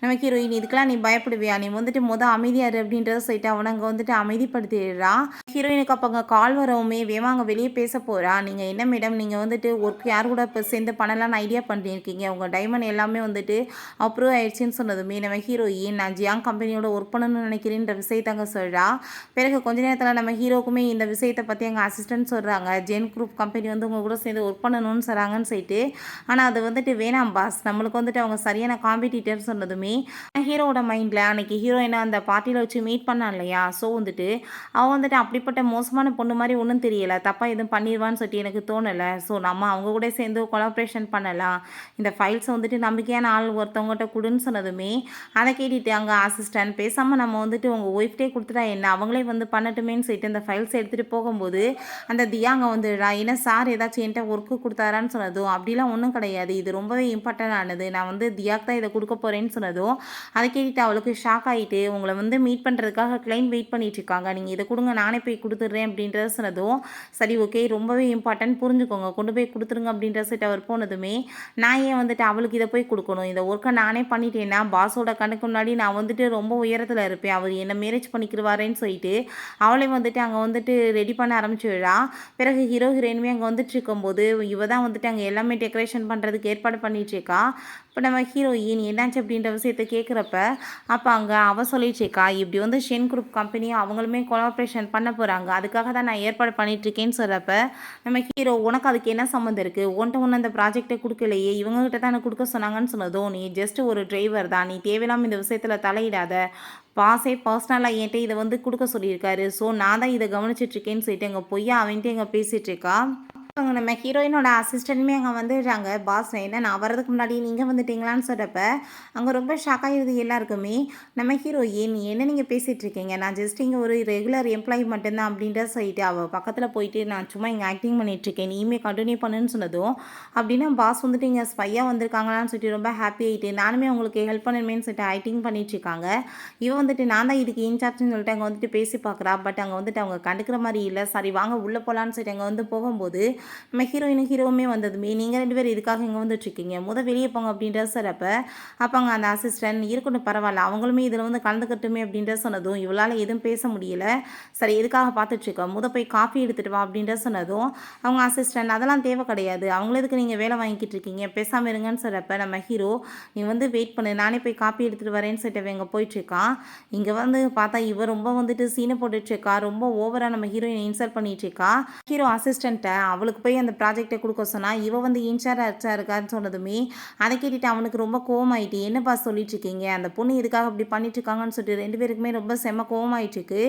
நம்ம ஹீரோயின் இதுக்கெல்லாம் நீ பயப்படுவியா, நீ வந்துட்டு அமைதியாரு அப்படின்றத சொல்லிட்டு அவனை அங்கே வந்துட்டு அமைதிப்படுத்திடுறா. ஹீரோயினுக்கு அப்போ அங்கே கால் வரவுமே வேமா அங்கே வெளியே பேச போகிறா. நீங்கள் என்ன மேடம் நீங்கள் வந்துட்டு ஒர்க் யார் கூட இப்போ சேர்ந்து பண்ணலான்னு ஐடியா பண்ணியிருக்கீங்க, உங்கள் டைமண்ட் எல்லாமே வந்துட்டு அப்ரூவ் ஆயிடுச்சுன்னு சொன்னதுமே நம்ம ஹீரோயின் நான் ஜியாங் கம்பெனியோட ஒர்க் பண்ணணும்னு நினைக்கிறேன்ற விஷயத்தை அங்கே சொல்கிறா. பிறகு கொஞ்ச நேரத்தில் நம்ம ஹீரோக்குமே இந்த விஷயத்தை பற்றி அங்கே அசிஸ்டன்ட் சொல்கிறாங்க, ஜென் குரூப் கம்பெனி வந்து உங்கள் கூட சேர்ந்து ஒர்க் பண்ணணும்னு சொல்கிறாங்கன்னு சொல்லிட்டு. ஆனால் அது வந்துட்டு வேணாம் பாஸ், நம்மளுக்கு வந்துட்டு அவங்க சரியான காம்படிட்டர்னு சொன்னதுமே ஹீரோவோட மைண்டில் அன்றைக்கி ஹீரோயினை அந்த பார்ட்டியில் வச்சு மீட் பண்ணான் இல்லையா, ஸோ வந்துட்டு அவன் வந்துட்டு அப்படிப்பட்ட மோசமான பொண்ணு மாதிரி ஒன்றும் தெரியலை, தப்பாக எதுவும் பண்ணிடுவான்னு சொல்லிட்டு எனக்கு தோணலை. ஸோ நம்ம அவங்க கூட சேர்ந்து கொலாப்ரேஷன் பண்ணலாம், இந்த ஃபைல்ஸை வந்துட்டு நம்பிக்கையான ஆள் ஒருத்தவங்ககிட்ட கொடுன்னு சொன்னதுமே அதை கேட்டுட்டு அங்கே அசிஸ்டன்ட் பேசாமல் நம்ம வந்துட்டு உங்கள் ஒய்ஃப்டே கொடுத்துட்டா என்ன, அவங்களே வந்து பண்ணட்டுமேன்னு சொல்லிட்டு அந்த ஃபைல்ஸ் எடுத்துகிட்டு போகும்போது அந்த தியா அங்கே வந்துடுறா. ஏன்னா சார் ஏதாச்சும் என்ட்ட ஒர்க்கு குடுத்தாரான்னு சொன்னதும், அப்படிலாம் ஒண்ணும் கிடையாது. இது ரொம்பவே இம்பார்ட்டன்ட் ஆனது. நான் வந்து தியாக்கு தான் இத குடுக்க போறேன்னு சொன்னதும், அத கேட்டுட்டு அவளுக்கு ஷாக் ஆயிட்டு, உங்கள வந்து மீட் பண்றதுக்காக கிளையண்ட் வெயிட் பண்ணிட்டு இருக்காங்க. நீங்க இத குடுங்க நானே போய் குடுத்துடுறேன் அப்படின்றத சொன்னதும், சரி ஓகே ரொம்பவே இம்பார்ட்டன்ட் புரிஞ்சுக்கோங்க. கொண்டு போய் குடுத்துருங்க அப்படின்ற சொல்லிட்டு அவர் போனதுமே, நான் ஏன் வந்துட்டு அவளுக்கு இத போய் குடுக்கணும்? இந்த ஒர்க்க நானே பண்ணிட்டேன்னா, பாஸோட கண்ணுக்கு முன்னாடி நான் வந்துட்டு ரொம்ப உயரத்துல இருப்பேன். அவர் என்ன மேரேஜ் பண்ணிக்கிருவாரேன்னு சொல்லிட்டு, அவளே வந்துட்டு அங்க வந்துட்டு ரெடி பண்ண ஆரம்பிச்சுடுறா. பிறகு ஹீரோ, ஹீரோயினுமே அங்க வந்துட்டுருக்கும்போது, இவ தான் வந்துட்டு அங்க எல்லாமே டெக்கரேஷன் பண்றதுக்கு ஏற்பாடு பண்ணிட்டுருக்கா. இப்ப நம்ம ஹீரோயின் என்னாச்சு அப்படின்ற விஷயத்த கேட்குறப்ப, அப்ப அங்க அவ சொல்லிட்டுருக்கா, இப்படி வந்து ஷென் குரூப் கம்பெனியும் அவங்களுமே கொலாபரேஷன் பண்ண போறாங்க. அதுக்காக தான் நான் ஏற்பாடு பண்ணிட்டுருக்கேன்னு சொல்றப்ப, நம்ம ஹீரோ உனக்கு அதுக்கு என்ன சம்மந்தம் இருக்கு? உன்ட்ட ஒண்ணும் அந்த ப்ராஜெக்ட்டே குடுக்கலையே! இவங்க கிட்ட தானே குடுக்க சொன்னாங்கன்னு சொன்னதும், நீ ஜஸ்ட் ஒரு டிரைவர் தான். நீ தேவையில்லாம இந்த விஷயத்துல தலையிடாத. பாஸே பர்சனலா என்ட்ட இத வந்து குடுக்க சொல்லியிருக்காரு. ஸோ நான் தான் இத கவனிச்சுட்டுருக்கேன்னு சொல்லிட்டு அங்க பொய்யா அவன்ட்டயே அங்க பேசிட்டுருக்கா. அங்க நம்ம ஹீரோயினோட அசிஸ்டன்ட்டுமே அங்க வந்துடுறாங்க. பாஸ் என்ன நான் வர்றதுக்கு முன்னாடி நீங்க வந்துட்டீங்களான்னு சொல்றப்ப, அங்க ரொம்ப ஷாக் ஆயிருது எல்லாருக்குமே. நம்ம ஹீரோயின் என்ன நீங்க பேசிட்டு இருக்கீங்க? நான் ஜஸ்ட் இங்க ஒரு ரெகுலர் எம்ப்ளாயி மட்டும் தான் அப்படின்ட்டு சொல்லிட்டு அவ பக்கத்துல போயிட்டு நான் சும்மா இங்க ஆக்டிங் பண்ணிட்டு இருக்கேன். நீயுமே கன்டின்யூ பண்ணுன்னு சொன்னதும், அப்படின்னா பாஸ் வந்துட்டு இங்க ஸ்பையா வந்திருக்காங்களான்னு சொல்லிட்டு ரொம்ப ஹாப்பி ஆயிட்டு, நானுமே உங்களுக்கு ஹெல்ப் பண்ணணுமேன்னு சொல்லிட்டு ஆக்டிங் பண்ணிட்டு இருக்காங்க. இவ வந்துட்டு நான் தான் இதுக்கு இன்சார்ஜ்ன்னு சொல்லிட்டு அங்க வந்துட்டு பேசி பார்க்குறா. பட் அங்க வந்துட்டு அவங்க கண்டுக்கிற மாரி இல்ல. சரி வாங்க உள்ள போலான்னு சொல்லிட்டு அங்க வந்து போகும்போது, நம்ம ஹீரோயினும் ஹீரோவுமே வந்ததுமே, "நீங்க 2 பேரும் எதுக்காக இங்க வந்துட்டுருக்கீங்க? வெளிய போங்க" அப்படின்ற சொல்றப்ப, அப்ப அங்க அந்த அசிஸ்டன்ட், "இருக்கட்டும் பரவால்ல. அவங்களுமே இதுல வந்து கலந்துக்கட்டுமே" அப்படின்ற சொன்னதும், இவளால எதுவும் பேச முடியல. சரி எதுக்காக பார்த்துட்டுருக்க? போய் காஃபி எடுத்துட்டு வா அப்படின்ற சொன்னதும், அவங்க அசிஸ்டன்ட், "அதெல்லாம் தேவை கிடையாது. அவங்கள எதுக்கு நீங்க வேலை வாங்கிக்கிட்டு இருக்கீங்க? பேசாம இருங்கன்னு" சொல்றப்ப, நம்ம ஹீரோ, "நீ வந்து வெயிட் பண்ணு. நானே போய் காப்பி எடுத்துட்டு வரேன்னு" சொல்லிட்டு அவன் அங்க போயிட்டுருக்கான். இங்க வந்து பார்த்தா, இவ ரொம்ப வந்துட்டு சீன போட்டுட்டுருக்கா. ரொம்ப ஓவரா நம்ம ஹீரோயின இன்சல்ட் பண்ணிட்டுருக்கா. ஹீரோ அசிஸ்டன்ட்ட அவளுக்கு போய் அந்த ப்ராஜெக்ட்ட குடுக்க சொன்னா, இவ வந்து இன்சார்ஜா இருக்கான்னு சொன்னதுமே, அத கேட்டுட்டு அவனுக்கு ரொம்ப கோவமாயிட்டு, "என்ன பாஸ் சொல்லிட்டுருக்கீங்க? அந்த பொண்ணு எதுக்காக இப்படி பண்ணிட்டுருக்காங்கன்னு" சொல்லிட்டு 2 பேருக்குமே ரொம்ப செம்ம கோவமாயிட்டுருக்கு.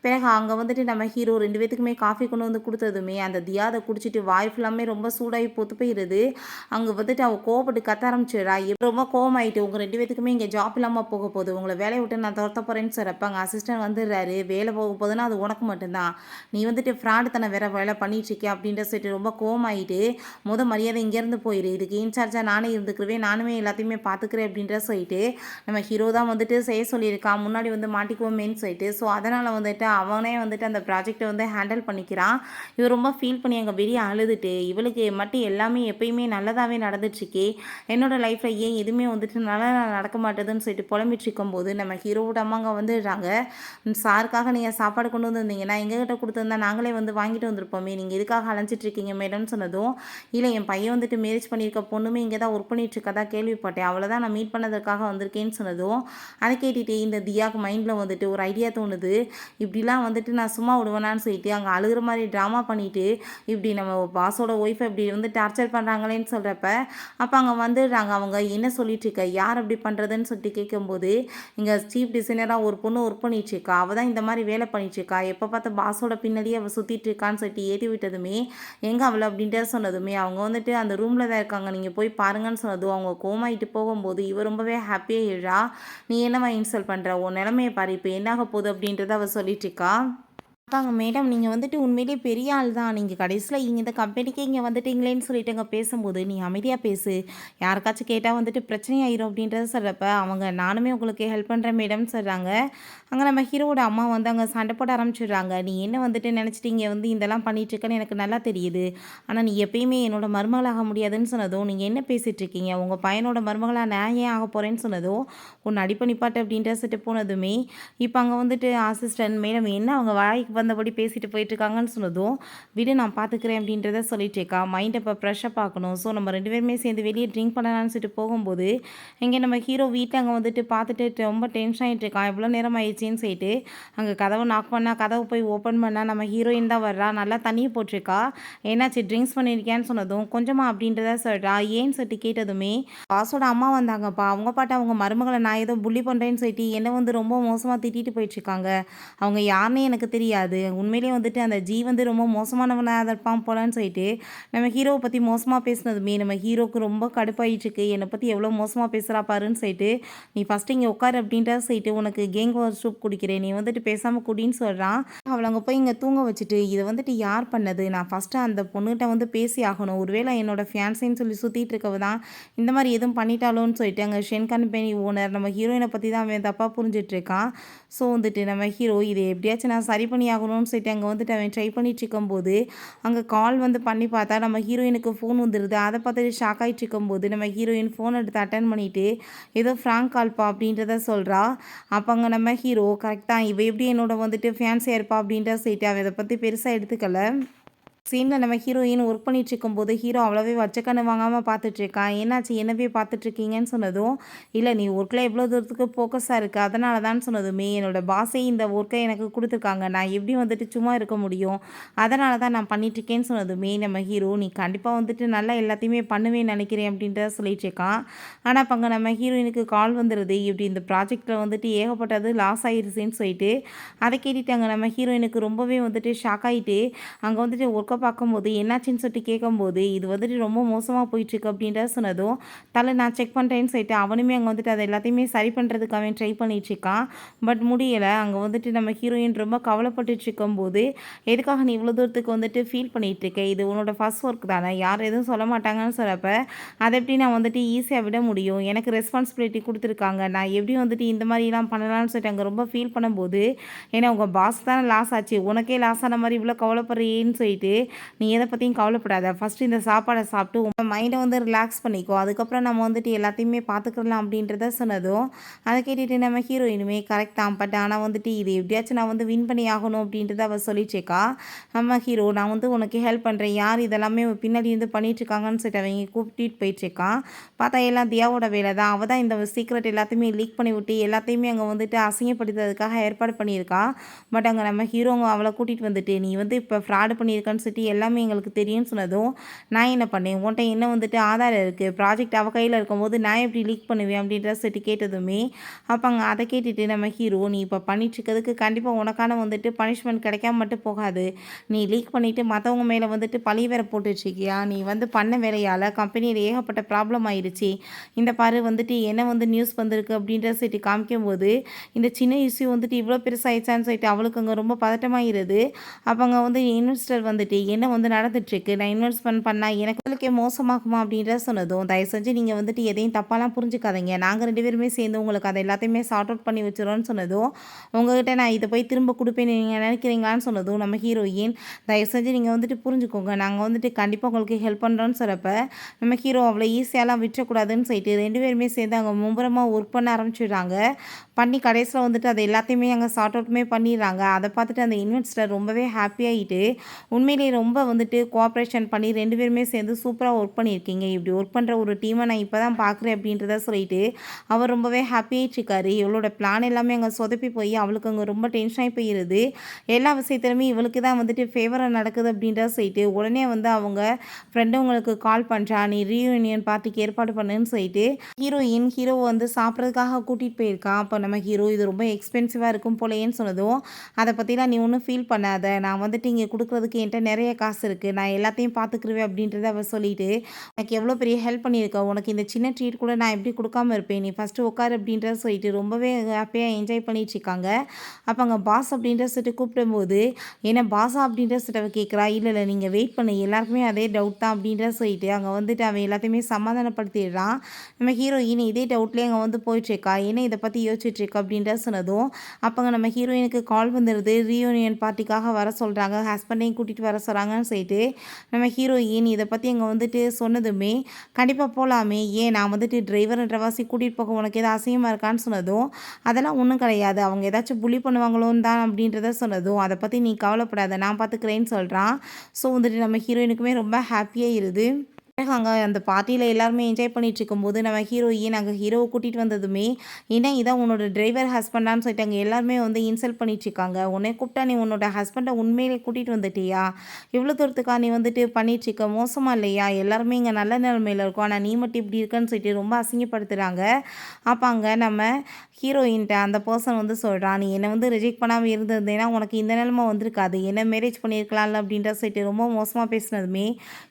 பிறகு அங்க வந்துட்டு நம்ம ஹீரோ 2 பேத்துக்குமே காஃபி கொண்டு வந்து குடுத்ததுமே, அந்த தியா அத குடிச்சிட்டு வாய் ஃபுல்லாமே ரொம்ப சூடாகி பொத்து போயிருது. அங்க வந்துட்டு அவ கோவப்பட்டு கத்த ஆரம்பிச்சுடுறா. ரொம்ப கோவமாயிட்டு, "உங்க 2 பேத்துக்குமே இங்க ஜாப் இல்லாம போக போகுது. உங்கள வேலைய விட்டு நான் தொரத்த போறேன்னு" சொல்றப்ப, அங்க அசிஸ்டன்ட் வந்துடுறாரு. "வேலை போக போகுதுன்னா அது உனக்கு மட்டும் தான். நீ வந்துட்டு ஃப்ராடுத்தனம் வேற வேலை பண்ணிட்டுருக்கியா?" அப்படின்ற சொல்லிட்டு ரொம்ப கோவமாயிட்டு, மரியாதை இங்கேருந்து போயிரு. இதுக்கு இன்சார்ஜா நானே இருந்துக்குருவேன். நானுமே எல்லாத்தையுமே பார்த்துக்கிறேன்" அப்படின்ற சொல்லிட்டு, நம்ம ஹீரோ தான் வந்துட்டு செய்ய சொல்லியிருக்கான். முன்னாடி வந்து மாட்டிக்குவோமேன்னு சொல்லிட்டு. ஸோ, அதனால வந்துட்டு அவனே வந்துட்டு அந்த ப்ராஜெக்ட்ட வந்து ஹேண்டில் பண்ணிக்கிறான். இவ ரொம்ப ஃபீல் பண்ணி அங்க வெளிய அழுதுட்டு, "இவளுக்கு மட்டும் எல்லாமே எப்பயுமே நல்லதாவே நடந்துட்டுருக்கே. என்னோட லைஃப்ல ஏன் எதுவுமே வந்துட்டு நல்லதா நடக்க மாட்டேதுன்னு" சொல்லிட்டு புலம்பிட்டு இருக்கும்போது, நம்ம ஹீரோவோட அம்மா அங்க வந்துடுறாங்க. "சாருக்காக நீங்க சாப்பாடு கொண்டு வந்திருந்தீங்கன்னா, எங்ககிட்ட குடுத்திருந்தா நாங்களே வந்து வாங்கிட்டு வந்திருப்போமே. நீங்க எதுக்காக அலைஞ்சிட்டு இருக்கீங்க மேடம்னு" சொன்னதும், "இல்ல என் பையன் வந்துட்டு மேரேஜ் பண்ணியிருக்க பொண்ணுமே இங்க தான் ஒர்க் பண்ணிட்டு இருக்கதா கேள்விப்பட்டேன். அவள தான் நான் மீட் பண்ணதுக்காக வந்திருக்கேன்னு" சொன்னதும், அத கேட்டுட்டு இந்த தியாக்கு மைண்ட்ல வந்துட்டு ஒரு ஐடியா தோணுது. இப்படிலாம் வந்துட்டு நான் சும்மா விடுவேனான்னு சொல்லிட்டு, அங்க அழுகுற மாரி ட்ராமா பண்ணிட்டு, இப்படி நம்ம பாஸோட ஒய்ஃப இப்படி வந்து டார்ச்சர் பண்றாங்களேன்னு சொல்றப்ப, அப்ப அங்க வந்துடுறாங்க. அவங்க, "என்ன சொல்லிட்டு இருக்க? யார் அப்படி பண்றதுன்னு" சொல்லிட்டு கேட்கும்போது, "இங்க சீஃப் டிசைனரா ஒரு பொண்ணு ஒர்க் பண்ணிட்டு இருக்கா. அவ தான் இந்த மாரி வேலை பண்ணிட்டு இருக்கா. எப்ப பார்த்த பாஸோட பின்னாடியே அவ சுத்திட்டு இருக்கான்னு" சொல்லிட்டு ஏத்தி விட்டதுமே, "எங்க அவள?" அப்படின்ட்டு சொன்னதுமே, அவங்க வந்துட்டு அந்த ரூம்ல தான் இருக்காங்க. நீங்க போய் பாருங்கன்னு சொன்னதும், அவங்க கோவமாயிட்டு போகும்போது, இவ ரொம்பவே ஹாப்பியாயிடுறா. "நீ என்னம்மா இன்சல்ட் பண்ற? உன் நிலைமைய பாரு. இப்ப என்ன ஆக போகுது?" அப்படின்றத அவ சொல்லிட்டு இருக்கா. அதாங்க மேடம் நீங்க வந்துட்டு உண்மையிலேயே பெரிய ஆள் தான். நீங்க கடைசியில இந்த கம்பெனிக்கே இங்க வந்துட்டீங்களேன்னு சொல்லிட்டு அங்க பேசும்போது, "நீ அமைதியா பேசு. யாருக்காச்சும் கேட்டா வந்துட்டு பிரச்சனை ஆயிரும்" அப்படின்றத சொல்றப்ப, அவங்க "நானுமே உங்களுக்கு ஹெல்ப் பண்றேன் மேடம்னு" சொல்றாங்க. அங்க நம்ம ஹீரோவோட அம்மா வந்து அங்க சண்டை போட ஆரம்பிச்சுடுறாங்க. "நீ என்ன வந்துட்டு நினைச்சுட்டு இங்க வந்து இதெல்லாம் பண்ணிட்டு இருக்கன்னு எனக்கு நல்லா தெரியுது. ஆனா நீ எப்பயுமே என்னோட மருமகளாக முடியாதுன்னு" சொன்னதும், "நீங்க என்ன பேசிட்டு இருக்கீங்க? உங்க பையனோட மருமகளா நான் ஏன் ஆக போறேன்னு" சொன்னதும், "உன்னை அடிப்ப நிப்பாட்டு" அப்படின்ற சொல்லிட்டு போனதுமே, இப்ப அங்க வந்துட்டு அசிஸ்டன்ட், "மேடம் என்ன அவங்க வாய்க்கு வந்தபடி பேசிட்டு போயிட்டுருக்காங்கன்னு" சொன்னதும், "விடு நான் பார்த்துக்கிறேன்" அப்படின்றத சொல்லிட்டு இருக்கா. மைண்ட் இப்போ ஃப்ரெஷ்ஷப் ஆக்கணும். ஸோ நம்ம 2 பேருமே சேர்ந்து வெளியே ட்ரிங்க் பண்ணலாம்னு சொல்லிட்டு போகும்போது, இங்கே நம்ம ஹீரோ வீட்ல அங்க வந்துட்டு பார்த்துட்டு ரொம்ப டென்ஷன் ஆயிட்டு இருக்கான். எவ்வளோ நேரம் ஆயிடுச்சுன்னு சொல்லிட்டு, அங்க கதவு நாக் பண்ணா, கதவு போய் ஓப்பன் பண்ணா நம்ம ஹீரோயின் தான் வர்றா. நல்லா தண்ணிய போட்டிருக்கா. "என்னாச்சு ட்ரிங்க்ஸ் பண்ணியிருக்கியான்னு" சொன்னதும், "கொஞ்சமா" அப்படின்றத சொல்றா. ஏன்னு சொல்லிட்டு கேட்டதுமே, "பாஸோட அம்மா வந்தாங்கப்பா. அவங்க பாட்டு அவங்க மருமகள நான் ஏதோ புல்லி பண்றேன்னு சொல்லிட்டு என்ன வந்து ரொம்ப மோசமா திட்டிட்டு போயிட்டுருக்காங்க. அவங்க யாருன்னே எனக்கு தெரியாது. முடியாது. உண்மையிலேயே வந்துட்டு அந்த ஜி வந்து ரொம்ப மோசமானவனா இருப்பான் போலன்னு சொல்லிட்டு, நம்ம ஹீரோவ பத்தி மோசமா பேசினதுமே நம்ம ஹீரோவுக்கு ரொம்ப கடுப்பாயிட்டுருக்கு. என்னை பத்தி எவ்வளோ மோசமா பேசுறா பாருன்னு சொல்லிட்டு, "நீ ஃபர்ஸ்ட்டு இங்க உட்காரு" அப்படின்ட்டா சொல்லிட்டு, "உனக்கு கேங்கோவர் சூப் குடிக்கிறேன். நீ வந்துட்டு பேசாம குடின்னு" சொல்றான். அவள அங்க போய் இங்க தூங்க வச்சுட்டு, "இத வந்துட்டு யார் பண்ணது? நான் ஃபர்ஸ்ட்டு அந்த பொண்ணுகிட்ட வந்து பேசி ஆகணும். ஒருவேளை என்னோட ஃபியான்ஸேன்னு சொல்லி சுத்திட்டு இருக்கவ தான் இந்த மாரி எதுவும் பண்ணிட்டாளோன்னு" சொல்லிட்டு அங்க ஷென் கம்பெனி ஓனர் நம்ம ஹீரோயின பத்தி தான் அவன் தப்பா புரிஞ்சுட்டு இருக்கான். ஸோ வந்துட்டு நம்ம ஹீரோ இத எப்படியாச்சும் நான் சரி பண்ணி ஆகணும்னு சொல்லிட்டு அங்க வந்துட்டு அவன் ட்ரை பண்ணிட்டு இருக்கும்போது, அங்க கால் வந்து பண்ணி பார்த்தா நம்ம ஹீரோயினுக்கு ஃபோன் வந்துருது. அத பார்த்துட்டு ஷாக் ஆயிட்டு இருக்கும்போது, நம்ம ஹீரோயின் ஃபோன் எடுத்து அட்டெண்ட் பண்ணிட்டு, ஏதோ ஃப்ராங்க் கால்ப்பா அப்படின்றத சொல்றா. அப்ப அங்க நம்ம ஹீரோ கரெக்ட் தான். இவ எப்படி என்னோட வந்துட்டு ஃபியான்ஸியா இருப்பா அப்படின்ற சொல்லிட்டு அவன் இத பத்தி பெருசா எடுத்துக்கல. சீன்ல நம்ம ஹீரோயின் ஒர்க் பண்ணிட்டு இருக்கும்போது, ஹீரோ அவ்வளவே வச்ச கண்ணு வாங்காம பார்த்துட்டு இருக்கான். "என்னாச்சு? என்னவே பார்த்துட்டு இருக்கீங்கன்னு?" சொன்னதும், "இல்ல நீ ஒர்க்ல எவ்வளோ தூரத்துக்கு ஃபோக்கஸா இருக்க. அதனால தான்" சொன்னதுமே, "என்னோட பாஸே இந்த ஒர்க்க எனக்கு குடுத்துருக்காங்க. நான் எப்படி வந்துட்டு சும்மா இருக்க முடியும்? அதனால தான் நான் பண்ணிட்டுருக்கேன்னு" சொன்னதுமே, நம்ம ஹீரோ, "நீ கண்டிப்பா வந்துட்டு நல்லா எல்லாத்தையுமே பண்ணுவேன்னு நெனைக்கிறேன்" அப்படின்றத சொல்லிட்டு இருக்கான். ஆனா, அப்ப அங்க நம்ம ஹீரோயினுக்கு கால் வந்துருது. இப்படி இந்த ப்ராஜெக்ட்ல வந்துட்டு ஏகப்பட்டது லாஸ் ஆயிருச்சுன்னு சொல்லிட்டு. அத கேட்டுட்டு அங்க நம்ம ஹீரோயினுக்கு ரொம்பவே வந்துட்டு ஷாக் ஆயிட்டு, அங்க வந்துட்டு ஒர்க்க பார்க்கும்போது என்னாச்சுன்னு சொல்லிட்டு கேட்கும்போது, "இது வந்துட்டு ரொம்ப மோசமா போயிட்டுருக்கு" அப்படின்றத சொன்னதும், நான் செக் பண்ணுறேன்னு சொல்லிட்டு அவனுமே அங்க வந்துட்டு அத எல்லாத்தையுமே சரி பண்ணுறதுக்கு அவன் ட்ரை பண்ணிட்டுருக்கான். பட் முடியல. அங்க வந்துட்டு நம்ம ஹீரோயின் ரொம்ப கவலைப்பட்டுட்டு இருக்கும்போது, "எதுக்காக நீ இவ்வளோ தூரத்துக்கு வந்துட்டு ஃபீல் பண்ணிட்டுருக்க? இது உன்னோட ஃபர்ஸ்ட் ஒர்க் தானே. யாரும் எதுவும் சொல்ல மாட்டாங்கன்னு" சொல்றப்ப, "அத எப்படி நான் வந்துட்டு ஈஸியா விட முடியும்? எனக்கு ரெஸ்பான்சிபிலிட்டி குடுத்துருக்காங்க. நான் எப்படி வந்துட்டு இந்த மாரிலாம் பண்ணலாம்னு" சொல்லிட்டு அங்க ரொம்ப ஃபீல் பண்ணும்போது, "ஏன்னா உங்க பாஸ் தானே லாஸ் ஆச்சு. உனக்கே லாஸ் ஆன மாரி இவ்வளோ கவலைப்படுறியேன்னு" சொல்லிட்டு, "நீ எத பத்தியும் கவலைப்படாத. ஃபர்ஸ்ட்டு இந்த சாப்பாட சாப்பிட்டு உன் மைண்ட வந்து ரிலாக்ஸ் பண்ணிக்கோ. அதுக்கப்புறம் நம்ம வந்துட்டு எல்லாத்தையுமே பார்த்துக்கலாம்" அப்படின்றத சொன்னதும், அத கேட்டுட்டு நம்ம ஹீரோயினுமே கரெக்ட் தான். பட் ஆனா வந்துட்டு இது எப்படியாச்சும் நான் வந்து வின் பண்ணி ஆகணும் அப்படின்றத அவ சொல்லிட்டுருக்கா. நம்ம ஹீரோ, "நான் வந்து உனக்கு ஹெல்ப் பண்றேன். யார் இதெல்லாமே பின்னாடி இருந்து பண்ணிட்டுருக்காங்கன்னு" சொல்லிட்டு அவன் கூட்டிட்டு போயிட்டுருக்கான். பார்த்தா எல்லாம் தியாவோட வேலை தான். அவ தான் இந்த சீக்ரெட் எல்லாத்தையுமே லீக் பண்ணிவிட்டு எல்லாத்தையுமே அங்க வந்துட்டு அசிங்கப்படுத்துறதுக்காக ஏற்பாடு பண்ணியிருக்கா. பட் அங்க நம்ம ஹீரோங்க அவள கூட்டிட்டு வந்துட்டு, "நீ வந்து இப்ப ஃப்ராடு பண்ணியிருக்கன்னு சொல்லிட்டு எல்லாமே எங்களுக்கு தெரியும்னு" சொன்னதும், "நான் என்ன பண்ணேன்? உன்ட்ட என்ன வந்துட்டு ஆதாரம் இருக்கு? ப்ராஜெக்ட் அவ கையில இருக்கும்போது நான் எப்படி லீக் பண்ணுவேன்?" அப்படின்றத சொல்லிட்டு கேட்டதுமே, அப்ப அங்க அத கேட்டுட்டு நம்ம ஹீரோ, "நீ இப்ப பண்ணிட்டுருக்கிறதுக்கு கண்டிப்பா உனக்கான வந்துட்டு பனிஷ்மென்ட் கிடைக்காம மட்டும் போகாது. நீ லீக் பண்ணிட்டு மத்தவங்க மேல வந்துட்டு பழி வேற போட்டுட்ருக்கியா? நீ வந்து பண்ண வேலையால கம்பெனியில ஏகப்பட்ட ப்ராப்ளம் ஆயிருச்சு. இந்த பாரு வந்துட்டு என்ன வந்து நியூஸ் வந்திருக்கு" அப்படின்றத சொல்லிட்டு காமிக்கும்போது, இந்த சின்ன இஷ்யூ வந்துட்டு இவ்வளோ பெருசாயிடுச்சான்னு சொல்லிட்டு அவளுக்கு அங்க ரொம்ப பதட்டமாயிருது. அப்ப அங்க வந்து இன்வெஸ்டர் வந்துட்டு, "என்ன வந்து நடந்துட்டுருக்கு? நான் இன்வெஸ்ட்மென்ட் பண்ணா எனக்கு உங்களுக்கே மோசமாகுமா?" அப்படின்றத சொன்னதும், "தயவு செஞ்சு நீங்க வந்துட்டு எதையும் தப்பாலாம் புரிஞ்சுக்காதீங்க. நாங்க 2 பேருமே சேர்ந்து உங்களுக்கு அத எல்லாத்தையுமே சார்ட் அவுட் பண்ணி வச்சுர்றோம்ன்னு" சொன்னதும், "உங்ககிட்ட நான் இத போய் திரும்ப குடுப்பேன்னு நீங்க நினைக்கிறீங்களான்னு" சொன்னதும், நம்ம ஹீரோயின், "தயவு செஞ்சு நீங்க வந்துட்டு புரிஞ்சுக்கோங்க. நாங்க வந்துட்டு கண்டிப்பா உங்களுக்கு ஹெல்ப் பண்றோம்ன்னு" சொல்றப்ப, நம்ம ஹீரோ அவ்வளோ ஈஸியாலாம் விட்டுறக்கூடாதுன்னு சொல்லிட்டு 2 பேருமே சேர்ந்து அங்க மும்முரமா ஒர்க் பண்ண ஆரம்பிச்சுடுறாங்க. பண்ணி கடைசியில வந்துட்டு அது எல்லாத்தையுமே அங்க சார்ட் அவுட்டுமே பண்ணிடுறாங்க. அத பார்த்துட்டு அந்த இன்வெஸ்டர் ரொம்பவே ஹாப்பியாயிட்டு, "உண்மையிலேயே ரொம்ப வந்துட்டு கோஆப்பரேஷன் பண்ணி 2 பேருமே சேர்ந்து சூப்பரா ஒர்க் பண்ணியிருக்கீங்க. இப்படி ஒர்க் பண்ற ஒரு டீம நான் இப்ப தான் பார்க்குறேன்" அப்படின்றத சொல்லிட்டு, அவர் ரொம்பவே ஹாப்பியாயிட்டுருக்காரு. இவளோட பிளான் எல்லாமே அங்க சொதப்பி போய் அவளுக்கு அங்க ரொம்ப டென்ஷன் ஆயி போயிருது. எல்லா விஷயத்திலுமே இவளுக்கு தான் வந்துட்டு ஃபேவரா நடக்குது அப்படின்றத சொல்லிட்டு, உடனே வந்து அவங்க ஃப்ரெண்டு உங்களுக்கு கால் பண்றா, "நீ ரீயூனியன் பார்ட்டிக்கு ஏற்பாடு பண்ணுன்னு" சொல்லிட்டு, ஹீரோவ வந்து சாப்பிட்றதுக்காக கூட்டிட்டு போயிருக்கா. அப்ப நம்ம ஹீரோ, "இது ரொம்ப எக்ஸ்பென்சிவா இருக்கும் போலயேன்னு" சொன்னதும், "அத பத்திலாம் நீ ஒண்ணும் ஃபீல் பண்ணாத. நான் வந்துட்டு இங்க குடுக்குறதுக்கு என்ட்ட நெறைய காசு இருக்கு. நான் எல்லாத்தையும் பார்த்துக்கிருவேன்" அப்படின்றத அவ சொல்லிட்டு, "எனக்கு எவ்வளோ பெரிய ஹெல்ப் பண்ணியிருக்க. உனக்கு இந்த சின்ன ட்ரீட் கூட நான் எப்படி குடுக்காம இருப்பேன். நீ ஃபர்ஸ்ட்டு உட்காரு" அப்படின்றத சொல்லிட்டு ரொம்பவே ஹாப்பியா என்ஜாய் பண்ணிட்டுருக்காங்க. அப்ப அங்க பாஸ் அப்படின்ற சொல்லிட்டு கூப்பிடும்போது, "என்ன பாஸா?" அப்படின்ற சொல்லிட்டு அவ கேட்குறா. "இல்ல, இல்ல நீங்க வெயிட் பண்ணு. எல்லாருக்குமே அதே டவுட் தான்" அப்படின்றத சொல்லிட்டு அங்க வந்துட்டு அவன் எல்லாத்தையுமே சமாதானப்படுத்திடுறான். நம்ம ஹீரோயின் இதே டவுட்லயே அங்க வந்து போயிட்டுருக்கா. "என்ன இத பத்தி யோசிச்சுட்டு இருக்க?" அப்படின்றத சொன்னதும், அப்பங்க நம்ம ஹீரோயினுக்கு கால் வந்துருது. ரீயூனியன் பார்ட்டிக்காக வர சொல்றாங்க. ஹஸ்பண்டையும் கூட்டிட்டு வர சொல்றாங்கன்னு சொல்லிட்டு, நம்ம ஹீரோயின் இத பத்தி அங்க வந்துட்டு சொன்னதுமே, "கண்டிப்பா போலாமே. ஏன் நான் வந்துட்டு டிரைவர்ன்றவாசி கூட்டிட்டு போக உனக்கு எதுவும் அசிங்கமா இருக்கான்னு" சொன்னதும், "அதெல்லாம் ஒண்ணும் கிடையாது. அவங்க ஏதாச்சும் புல்லி பண்ணுவாங்களோன்னு தான்" அப்படின்றத சொன்னதும், "அத பத்தி நீ கவலைப்படாத. நான் பார்த்துக்கிறேன்னு" சொல்றான். ஸோ வந்துட்டு நம்ம ஹீரோயினுக்குமே ரொம்ப ஹாப்பியா இருது. அங்க அந்த பார்ட்டியில எல்லாருமே என்ஜாய் பண்ணிட்டு இருக்கும்போது, நம்ம ஹீரோயின் அங்க ஹீரோவ கூட்டிட்டு வந்ததுமே, "என்ன இதான் உன்னோட டிரைவர் ஹஸ்பண்டான்னு?" சொல்லிட்டு அங்க எல்லாருமே வந்து இன்சல்ட் பண்ணிட்டு இருக்காங்க. "உன்னைய கூப்பிட்டா நீ உன்னோட ஹஸ்பண்ட உண்மையிலே கூட்டிட்டு வந்துட்டியா? இவ்ளோ தூரத்துக்கா நீ வந்துட்டு பண்ணிட்டு இருக்க? மோசமா இல்லையா? எல்லாருமே இங்க நல்ல நிலைமையில இருக்கோம். ஆனா நீ மட்டும் இப்படி இருக்கன்னு" சொல்லிட்டு ரொம்ப அசிங்கப்படுத்துறாங்க. அப்ப அங்க நம்ம ஹீரோயின்ட்ட அந்த பெர்சன் வந்து சொல்றான், "நீ என்ன வந்து ரிஜெக்ட் பண்ணாம இருந்திருந்தேன்னா, உனக்கு இந்த நிலைமை வந்திருக்காது. என்ன மேரேஜ் பண்ணியிருக்கலாம்ல." அப்படின்ற சொல்லிட்டு ரொம்ப மோசமா பேசினதுமே,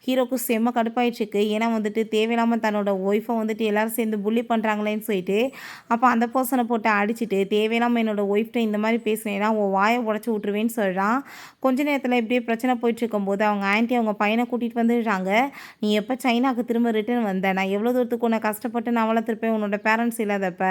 ஹீரோக்கு செம்ம கடுப்பாயிடுச்சுக்கு. ஏன்னா வந்துட்டு தேவையில்லாம தன்னோட ஒய்ஃபை வந்துட்டு எல்லாரும் சேர்ந்து புல்லி பண்ணுறாங்களேன்னு சொல்லிட்டு, அப்போ அந்த பர்சனை போட்டு அடிச்சுட்டு, தேவையில்லாம என்னோட ஒய்ஃப்ட்ட இந்த மாதிரி பேசினேன்னா உன் வாயை உடச்சி விட்ருவேன்னு சொல்கிறான். கொஞ்ச நேரத்தில் இப்படியே பிரச்சனை போயிட்டு இருக்கும்போது அவங்க ஆன்ட்டி அவங்க பையனை கூட்டிகிட்டு வந்துடுறாங்க. "நீ எப்போ சைனாக்கு திரும்ப ரிட்டர்ன் வந்த? நான் எவ்வளோ தூரத்துக்கு உன்னை கஷ்டப்பட்டு நான் வளர்த்துருப்பேன் உன்னோட பேரண்ட்ஸ் இல்லாதப்ப.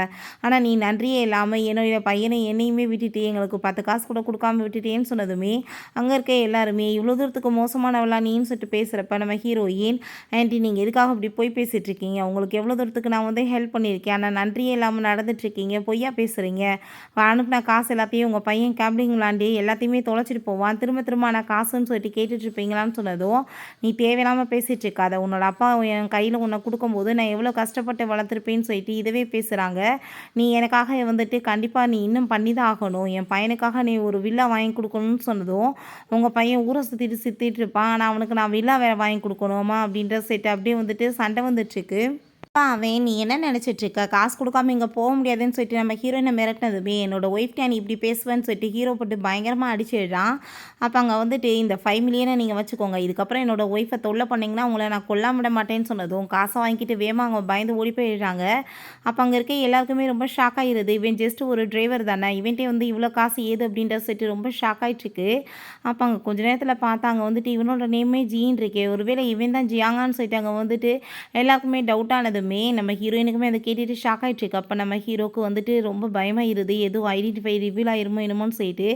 ஆனால் நீ நன்றியே இல்லாமல் என்னுடைய பையனை என்னையுமே விட்டுட்டு எங்களுக்கு 10 காசு கூட கொடுக்காம விட்டுட்டேன்னு" சொன்னதுமே, அங்கே இருக்க எல்லாருமே இவ்வளோ தூரத்துக்கு மோசமானவளா நீன்னு சொல்லிட்டு பேசுகிறப்ப நம்ம ஹீரோயின், "ஆன்ட்டி நீங்க எதுக்காக இப்படி பொய் பேசிட்டு இருக்கீங்க? உங்களுக்கு எவ்வளோ தூரத்துக்கு நான் வந்து ஹெல்ப் பண்ணியிருக்கேன். ஆனா நன்றியே இல்லாம நடந்துட்டுருக்கீங்க. பொய்யா பேசுறீங்க. அனுப்புன காசு எல்லாத்தையும் உங்க பையன் கேம்பிளிங் விளாண்டு எல்லாத்தையுமே தொலைச்சிட்டு போவான். திரும்ப திரும்ப ஆனா காசுன்னு சொல்லிட்டு கேட்டுட்டு இருப்பீங்களான்னு" சொன்னதும், "நீ தேவையில்லாம பேசிட்டு இருக்காத. உன்னோட அப்பா என் கையில உன்னை குடுக்கும்போது நான் எவ்வளோ கஷ்டப்பட்டு வளர்த்துருப்பேன்னு" சொல்லிட்டு இதவே பேசுறாங்க. "நீ எனக்காக வந்துட்டு கண்டிப்பா நீ இன்னும் பண்ணி தான் ஆகணும். என் பையனுக்காக நீ ஒரு வில்லா வாங்கி குடுக்கணும்னு" சொன்னதும், "உங்க பையன் ஊர சுத்திட்டு சுத்திட்டு இருப்பான். ஆனா அவனுக்கு நான் வில்லா வேற வாங்கி குடுக்கணுமா?" அப்படின்ற செட் அப்படியே வந்துட்டு சண்டை வந்துட்டுருக்கு. அப்ப அவன், "நீ என்ன நெனச்சிட்டு இருக்க? காசு குடுக்காம இங்க போ முடியாதுன்னு" சொல்லிட்டு நம்ம ஹீரோயின மிரட்டினதுமே, "என்னோட ஒய்ஃப்ட்ட நீ இப்படி பேசுவேன்னு" சொல்லிட்டு ஹீரோ போட்டு பயங்கரமா அடிச்சிடுறான். அப்ப அங்க வந்துட்டு, "இந்த 5 மில்லியன நீங்க வச்சுக்கோங்க. இதுக்கப்புறம் என்னோட ஒய்ஃப தொல்ல பண்ணீங்கன்னா, உங்கள நான் கொல்லாம விட மாட்டேன்னு" சொன்னதும், காச வாங்கிட்டு வேகமா அவங்க பயந்து ஓடி போயிடுறாங்க. அப்ப அங்க இருக்க எல்லாருக்குமே ரொம்ப ஷாக் ஆயிருது. இவன் ஜஸ்ட் ஒரு டிரைவர் தானே. இவன்ட்டயே வந்து இவ்ளோ காசு ஏது அப்படின்ற சொல்லிட்டு ரொம்ப ஷாக் ஆயிட்டுருக்கு. அப்ப அங்க கொஞ்ச நேரத்துல பார்த்தா, அங்க வந்துட்டு இவனோட நேமே ஜீன் இருக்கே. ஒருவேளை இவன் தான் ஜியாங்கான்னு சொல்லிட்டு அங்க வந்துட்டு எல்லாருக்குமே டவுட் ஆனதுமே, நம்ம ஹீரோயினுக்குமே அத கேட்டுட்டு ஷாக் ஆயிட்டுருக்கு. அப்ப நம்ம ஹீரோக்கு வந்துட்டு ரொம்ப பயமாயிருது. எதுவும் ஐடென்டிஃபை ரிவீல் ஆயிருமோ என்னமோன்னு சொல்லிட்டு.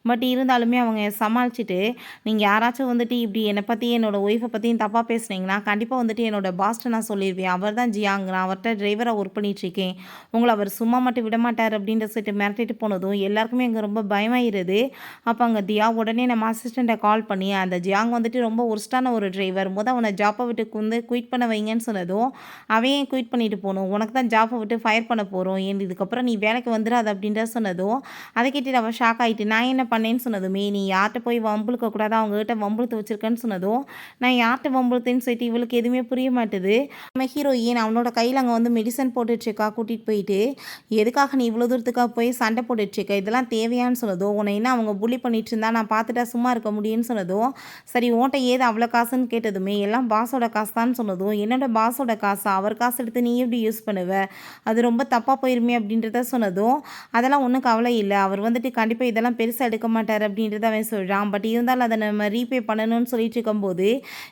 பட் இருந்தாலுமே அவங்க சமாளிச்சுட்டு, "நீங்க யாராச்சும் வந்துட்டு இப்படி என்ன பத்தி என்னோட ஒய்ஃப பத்தியும் தப்பா பேசுனீங்கன்னா, கண்டிப்பா வந்துட்டு என்னோட பாஸ்ட்ட நான் சொல்லிருவேன். அவர் தான் ஜியாங். நான் அவர்ட்ட டிரைவரா ஒர்க் பண்ணிட்டுருக்கேன். உங்கள அவர் சும்மா மட்டும் விடமாட்டாரு" அப்படின்ற சொல்லிட்டு மிரட்டிட்டு போனதும், எல்லாருக்குமே அங்க ரொம்ப பயமாயிருது. அப்ப அங்க தியா உடனே நம்ம அசிஸ்டண்ட்ட கால் பண்ணி, "அந்த ஜியாங் வந்துட்டு ரொம்ப வொர்ஸ்ட்டான ஒரு டிரைவர். அவன ஜாப்ப விட்டு வந்து குயிட் பண்ண வைங்கன்னு" சொன்னதும், "அவன் ஏன் குயிட் பண்ணிட்டு போணும்? உனக்கு தான் ஜாப்ப விட்டு ஃபயர் பண்ண போறோம். இதுக்கப்புறம் நீ வேலைக்கு வந்துராத" அப்படின்ற சொன்னதும், அத கேட்டுட்டு அவ ஷாக் ஆயிட்டு, "நான் என்ன பண்ணேன்னு" சொன்னதுமே, "நீ யார்ட்ட போய் வம்பிழுக்க கூடாது. அவங்ககிட்ட வம்பிழுத்து வச்சிருக்கன்னு" சொன்னதும், "நான் யார்ட்ட வம்பிழுத்தேன்னு" சொல்லிட்டு இவளுக்கு எதுவுமே புரிய மாட்டுது. நம்ம ஹீரோயின் அவனோட கையில அங்க வந்து மெடிசன் போட்டுட்ருக்கா கூட்டிட்டு போயிட்டு. "எதுக்காக நீ இவ்வளோ தூரத்துக்கா போய் சண்டை போட்டுட்ருக்க? இதெல்லாம் தேவையான்னு" சொன்னதும், "உன்ன என்ன அவங்க புல்லி பண்ணிட்டு இருந்தா நான் பார்த்துட்டா சும்மா இருக்க முடியும்ன்னு" சொன்னதும், "சரி உன்ட்ட ஏது அவ்வளோ காசுன்னு" கேட்டதுமே, "எல்லாம் பாஸோட காசு தான்னு" சொன்னதும், "என்னோட பாஸோட காசா? அவர் காசு எடுத்து நீ எப்படி யூஸ் பண்ணுவ? அது ரொம்ப தப்பா போயிருமே" அப்படின்றத சொன்னதும், "அதெல்லாம் ஒண்ணும் கவலை இல்ல. அவர் வந்துட்டு கண்டிப்பா இதெல்லாம் பெருசா எடுக்க மாட்டாரு" அப்படின்றத அவன் சொல்றான். பட் இருந்தாலும் அத நம்ம ரீபே பண்ணணும்னு சொல்லிட்டு இருக்கும்போது,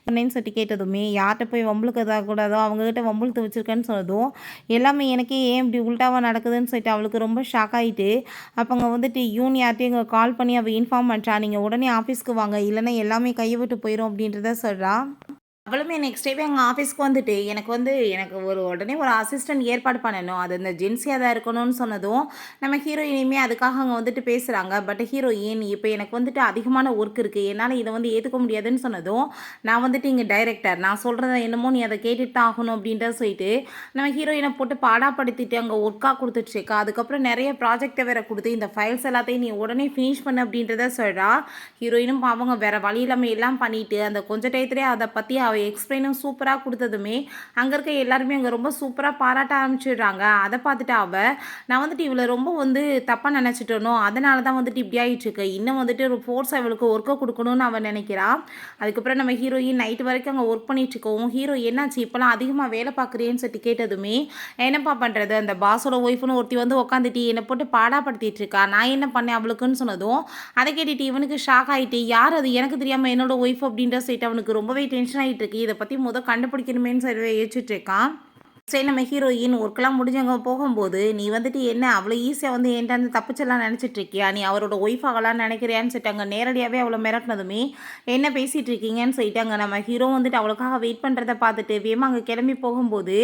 என்னன்னு சொல்லிட்டு கேட்டதுமே, "யார்ட்ட போய் வம்பிழுக்கதா கூடாதோ அவங்க கிட்ட வம்பிழுத்து வச்சிருக்கேன்னு" சொன்னதும், எல்லாமே எனக்கே ஏன் இப்படி உல்டாவா நடக்குதுன்னு சொல்லிட்டு அவளுக்கு ரொம்ப ஷாக் ஆயிட்டு, அப்ப அங்க வந்துட்டு யூன் யார்ட்டயும் கால் பண்ணி அவ இன்ஃபார்ம் பண்றா. "நீங்க உடனே ஆஃபீஸ்க்கு வாங்க. இல்லன்னா எல்லாமே கைய விட்டு போயிரும்" அப்படின்றத சொல்றா. அவளுமே நெக்ஸ்ட் டேவே எங்க ஆஃபீஸ்க்கு வந்துட்டு, எனக்கு ஒரு உடனே ஒரு அசிஸ்டன்ட் ஏற்பாடு பண்ணணும். அது இந்த ஜென்ஸியா தான் இருக்கணும்னு சொன்னதும், நம்ம ஹீரோயினுமே அதுக்காக அங்க வந்துட்டு பேசுறாங்க. பட் ஹீரோயின், "இப்ப எனக்கு வந்துட்டு அதிகமான ஒர்க் இருக்கு. என்னால இத வந்து ஏத்துக்க முடியாதுன்னு" சொன்னதும், "நான் வந்துட்டு இங்க டைரக்டர். நான் சொல்றத என்னமோ நீ அத கேட்டுட்டு தான் ஆகணும்" அப்படின்றத சொல்லிட்டு, நம்ம ஹீரோயின போட்டு பாடாப்படுத்திட்டு அங்க ஒர்க்கா குடுத்துட்டுருக்கா. அதுக்கப்புறம் நெறைய ப்ராஜெக்ட்ட வேற குடுத்து, "இந்த ஃபைல்ஸ் எல்லாத்தையும் நீ உடனே ஃபினிஷ் பண்ணு" அப்படின்றத சொல்றா. ஹீரோயினும் பாவங்க வேற வழி இல்லாம எல்லாம் பண்ணிட்டு, அந்த கொஞ்ச டயத்திலேயே அத பத்தி அவ எக்ஸ்பிளைனும் சூப்பரா குடுத்ததுமே, அங்க இருக்க எல்லாருமே அங்க ரொம்ப சூப்பரா பாராட்ட ஆரம்பிச்சுடுறாங்க. அத பார்த்துட்டு அவ, "நான் வந்துட்டு இவள ரொம்ப வந்து தப்பா நெனச்சுட்டேனோ! அதனால தான் வந்துட்டு இப்படி ஆயிட்டுருக்கு. இன்னும் வந்துட்டு ஒரு ஃபோர்ஸா இவளுக்கு ஒர்க்க குடுக்கணும்னு" அவ நெனைக்கிறா. அதுக்கப்புறம் நம்ம ஹீரோயின் நைட் வரைக்கும் அங்க ஒர்க் பண்ணிட்டு இருக்கவும், ஹீரோ, "என்னாச்சு இப்பலாம் அதிகமா வேல பார்க்குறியேன்னு" சொல்லிட்டு கேட்டதுமே, "என்னப்பா பண்றது? அந்த பாஸோட ஒய்ஃப்ன்னு ஒருத்தி வந்து உட்காந்துட்டு என்ன போட்டு பாடாப்படுத்திட்டு இருக்கா. நான் என்ன பண்ணேன் அவளுக்குன்னு" சொன்னதும், அத கேட்டுட்டு இவனுக்கு ஷாக் ஆயிட்டு, "யார் அது? எனக்கு தெரியாம என்னோட ஒய்ஃப்" அப்படின்ற சொல்லிட்டு அவனுக்கு ரொம்பவே டென்ஷன் ஆயிட்டு இருக்கு. இத பத்தி கண்டுபிடிக்கணுமேன்னு சொல்லி யோசிச்சுட்டு இருக்கான். சரி நம்ம ஹீரோயின் ஒர்க்கெல்லாம் முடிஞ்சவங்க போகும்போது, "நீ வந்துட்டு என்ன அவ்வளோ ஈஸியா வந்து என்ட்ட வந்து தப்பிச்சிடலாம் நெனச்சிட்டு இருக்கியா? நீ அவரோட ஒய்ஃப் ஆகலான்னு நெனைக்கிறியான்னு?" சொல்லிட்டு நேரடியாவே அவள மிரட்டுனதுமே, "என்ன பேசிட்டு இருக்கீங்கன்னு?" சொல்லிட்டு நம்ம ஹீரோ வந்துட்டு அவளுக்காக வெயிட் பண்றத பார்த்துட்டு வேகமா அங்க கிளம்பி போகும்போது,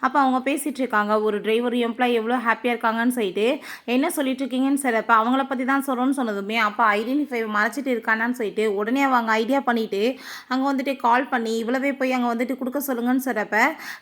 அப்ப அவங்க பேசிட்டு இருக்காங்க. ஒரு டிரைவர் எம்ப்ளாயி எவ்வளோ ஹேப்பியா இருக்காங்கன்னு சொல்லிட்டு, "என்ன சொல்லிட்டு இருக்கீங்கன்னு?" சொல்றப்ப, அவங்கள பத்தி தான் சொல்றோம்ன்னு சொன்னதுமே, அப்ப ஐடென்டிஃபை மறைச்சிட்டு இருக்கானான்னு சொல்லிட்டு, உடனே அவங்க ஐடியா பண்ணிட்டு, அங்க வந்துட்டு கால் பண்ணி, இவ்வளவே போய் அங்க வந்துட்டு குடுக்க சொல்லுங்கன்னு சொல்றப்ப,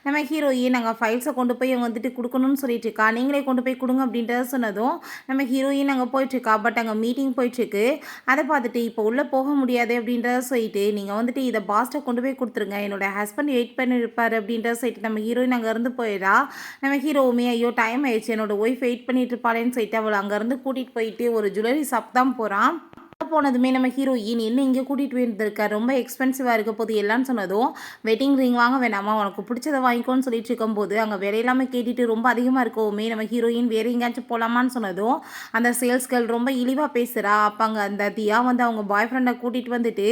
நம்ம ஹீரோயின் அங்கே ஃபைல்ஸை கொண்டு போய் அவங்க வந்துட்டு கொடுக்கணும்னு சொல்லிட்டு இருக்கா. நீங்களே கொண்டு போய் கொடுங்க அப்படின்றத சொன்னதும் நம்ம ஹீரோயின் அங்கே போயிட்டுருக்கா. பட் அங்கே மீட்டிங் போயிட்டுருக்கு. அதை பார்த்துட்டு இப்போ உள்ளே போக முடியாது அப்படின்றத சொல்லிட்டு நீங்கள் வந்துட்டு இதை பாஸ்ட்டை கொண்டு போய் கொடுத்துருங்க, என்னோட ஹஸ்பண்ட் வெயிட் பண்ணியிருப்பார் அப்படின்றத சொல்லிட்டு நம்ம ஹீரோயின் அங்கேருந்து போயிடா. நம்ம ஹீரோவுமே ஐயோ டைம் ஆயிடுச்சு, என்னோட ஒய்ஃப் வெயிட் பண்ணிட்டு இருப்பாளேன்னு சொல்லிட்டு அவளை அங்கேருந்து கூட்டிகிட்டு போயிட்டு ஒரு ஜுவல்லரி ஷாப் தான் போகிறான். போனதுமே நம்ம ஹீரோயின் என்ன இங்கே கூட்டிகிட்டு போயிருந்திருக்க, ரொம்ப எக்ஸ்பென்சிவாக இருக்க போது எல்லாம்னு சொன்னதும், வெட்டிங் ரிங் வாங்க வேணாமா, உனக்கு பிடிச்சதை வாங்கிக்கோன்னு சொல்லிட்டு இருக்கும்போது அங்கே விலையில்லாம கேட்டுட்டு ரொம்ப அதிகமாக இருக்கவுமே நம்ம ஹீரோயின் வேறு எங்கேயாச்சும் போகலாமான்னு சொன்னதும் அந்த சேல்ஸ் கேர்ள் ரொம்ப இழிவாக பேசுகிறா. அப்போ அங்கே அந்த தியா வந்து அவங்க பாய் ஃப்ரெண்டை கூட்டிகிட்டு வந்துட்டு,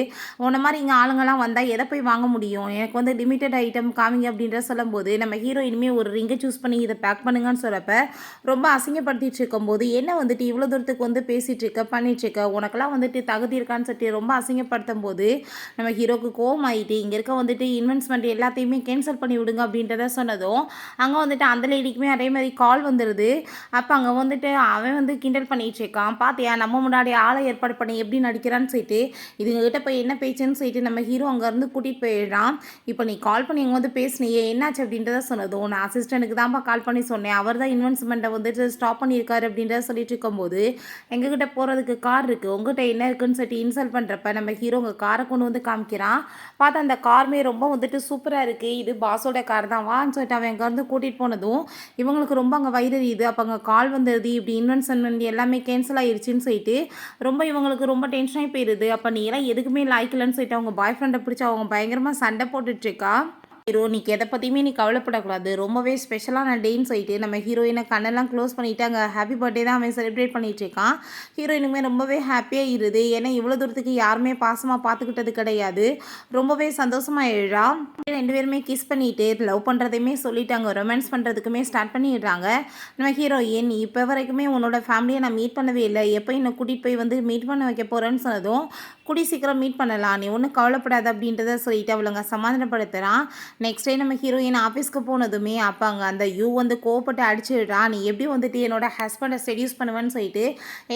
உன்ன மாதிரி இங்கே ஆளுங்கெல்லாம் வந்தால் எதை போய் வாங்க முடியும், எனக்கு வந்து லிமிட்டட் ஐட்டம் காமிங்க அப்படின்ற சொல்லும்போது நம்ம ஹீரோயினுமே ஒரு ரிங்கை சூஸ் பண்ணி இதை பேக் பண்ணுங்கன்னு சொல்கிறப்ப ரொம்ப அசிங்கப்படுத்திட்டு இருக்கும்போது, என்ன வந்துட்டு இவ்வளோ தூரத்துக்கு வந்து பேசிகிட்டு இருக்க பண்ணிட்டு இருக்க, உனக்கெல்லாம் வந்துட்டு தகுதி இருக்கான்னு சொல்லிட்டு ரொம்ப அசிங்கப்படுத்தும் போது நம்ம ஹீரோக்கு கோவம் ஆகிட்டு இங்கே இருக்க வந்துட்டு இன்வெஸ்ட்மெண்ட் எல்லாத்தையுமே கேன்சல் பண்ணி விடுங்க அப்படின்றத சொன்னதும் அங்கே வந்துட்டு அந்த லேடிக்குமே அதே மாதிரி கால் வந்துடுது. அப்போ அங்கே வந்துட்டு அவன் வந்து கிண்டல் பண்ணிட்டு இருக்கான், பார்த்தியா நம்ம முன்னாடி ஆளை ஏற்பாடு பண்ணி எப்படி நடிக்கிறான்னு சொல்லிட்டு, இதுங்ககிட்ட போய் என்ன பேச்சுன்னு சொல்லிட்டு நம்ம ஹீரோ அங்கேருந்து கூட்டிகிட்டு போயிடுறான். இப்போ நீ கால் பண்ணி இங்கே வந்து பேசுனியே என்னாச்சு அப்படின்றத சொன்னதும், நான் அசிஸ்டண்ட்டுக்கு தான்ப்பா கால் பண்ணி சொன்னேன், அவர் தான் இன்வெஸ்ட்மெண்ட்டை வந்துட்டு ஸ்டாப் பண்ணியிருக்காரு அப்படின்றத சொல்லிட்டு இருக்கும்போது, எங்ககிட்ட போகிறதுக்கு கார் இருக்குது, உங்ககிட்ட என்ன இருக்குன்னு சொல்லிட்டு இன்சல்ட் பண்ணுறப்ப நம்ம ஹீரோ உங்கள் காரை கொண்டு வந்து காமிக்கிறான். பார்த்தா அந்த காருமே ரொம்ப வந்துட்டு சூப்பராக இருக்குது, இது பாஸோட கார் தான் வான்னு சொல்லிட்டு அவன் அங்கேருந்து கூட்டிகிட்டு போனதும் இவங்களுக்கு ரொம்ப அங்கே வயிறுது. அப்போ அங்கே கால் வந்துடுது, இப்படி இன்வெஸ்ட்மெண்ட் எல்லாமே கேன்சல் ஆயிடுச்சுன்னு சொல்லிட்டு ரொம்ப இவங்களுக்கு ரொம்ப டென்ஷனாகி போயிடுது. அப்போ நீ எல்லாம் எதுக்குமே லாய்க்கலன்னு சொல்லிட்டு அவங்க பாய் ஃப்ரெண்டை பிடிச்சி அவங்க பயங்கரமாக சண்டை போட்டுட்ருக்கா. ஹீரோனிக்கு எதை பற்றியுமே நீ கவலைப்படக்கூடாது, ரொம்பவே ஸ்பெஷலான டேன்னு சொல்லிட்டு நம்ம ஹீரோயினை கண்ணெல்லாம் க்ளோஸ் பண்ணிவிட்டு அங்கே ஹாப்பி பர்த்டே தான் அவன் செலிப்ரேட் பண்ணிகிட்டு இருக்கான். ஹீரோயினுமே ரொம்பவே ஹாப்பியாக இருது, ஏன்னா இவ்வளோ தூரத்துக்கு யாருமே பாசமாக பார்த்துக்கிட்டது கிடையாது. ரொம்பவே சந்தோஷமாக எழுறா. ரெண்டு பேருமே கிஸ் பண்ணிட்டு லவ் பண்ணுறதையுமே சொல்லிட்டாங்க, ரொமான்ஸ் பண்ணுறதுக்குமே ஸ்டார்ட் பண்ணிடுறாங்க. நம்ம ஹீரோயின் இப்போ வரைக்குமே உன்னோட ஃபேமிலியை நான் மீட் பண்ணவே இல்லை, எப்போ என்னை கூட்டிகிட்டு போய் வந்து மீட் பண்ண வைக்க போகிறேன்னு சொன்னதும், கூடி சீக்கிரம் மீட் பண்ணலாம், நீ ஒன்றும் கவலைப்படாத அப்படின்றத சொல்லிட்டு அவளுங்க சமாதானப்படுத்துகிறான். நெக்ஸ்ட் டே நம்ம ஹீரோயின் ஆஃபீஸ்க்கு போனதுமே அப்போ அங்கே அந்த யூ வந்து கோவப்பட்டு அடிச்சுடுறா, நீ எப்படி வந்துட்டு என்னோட ஹஸ்பண்டை செடியூஸ் பண்ணுவேன்னு சொல்லிட்டு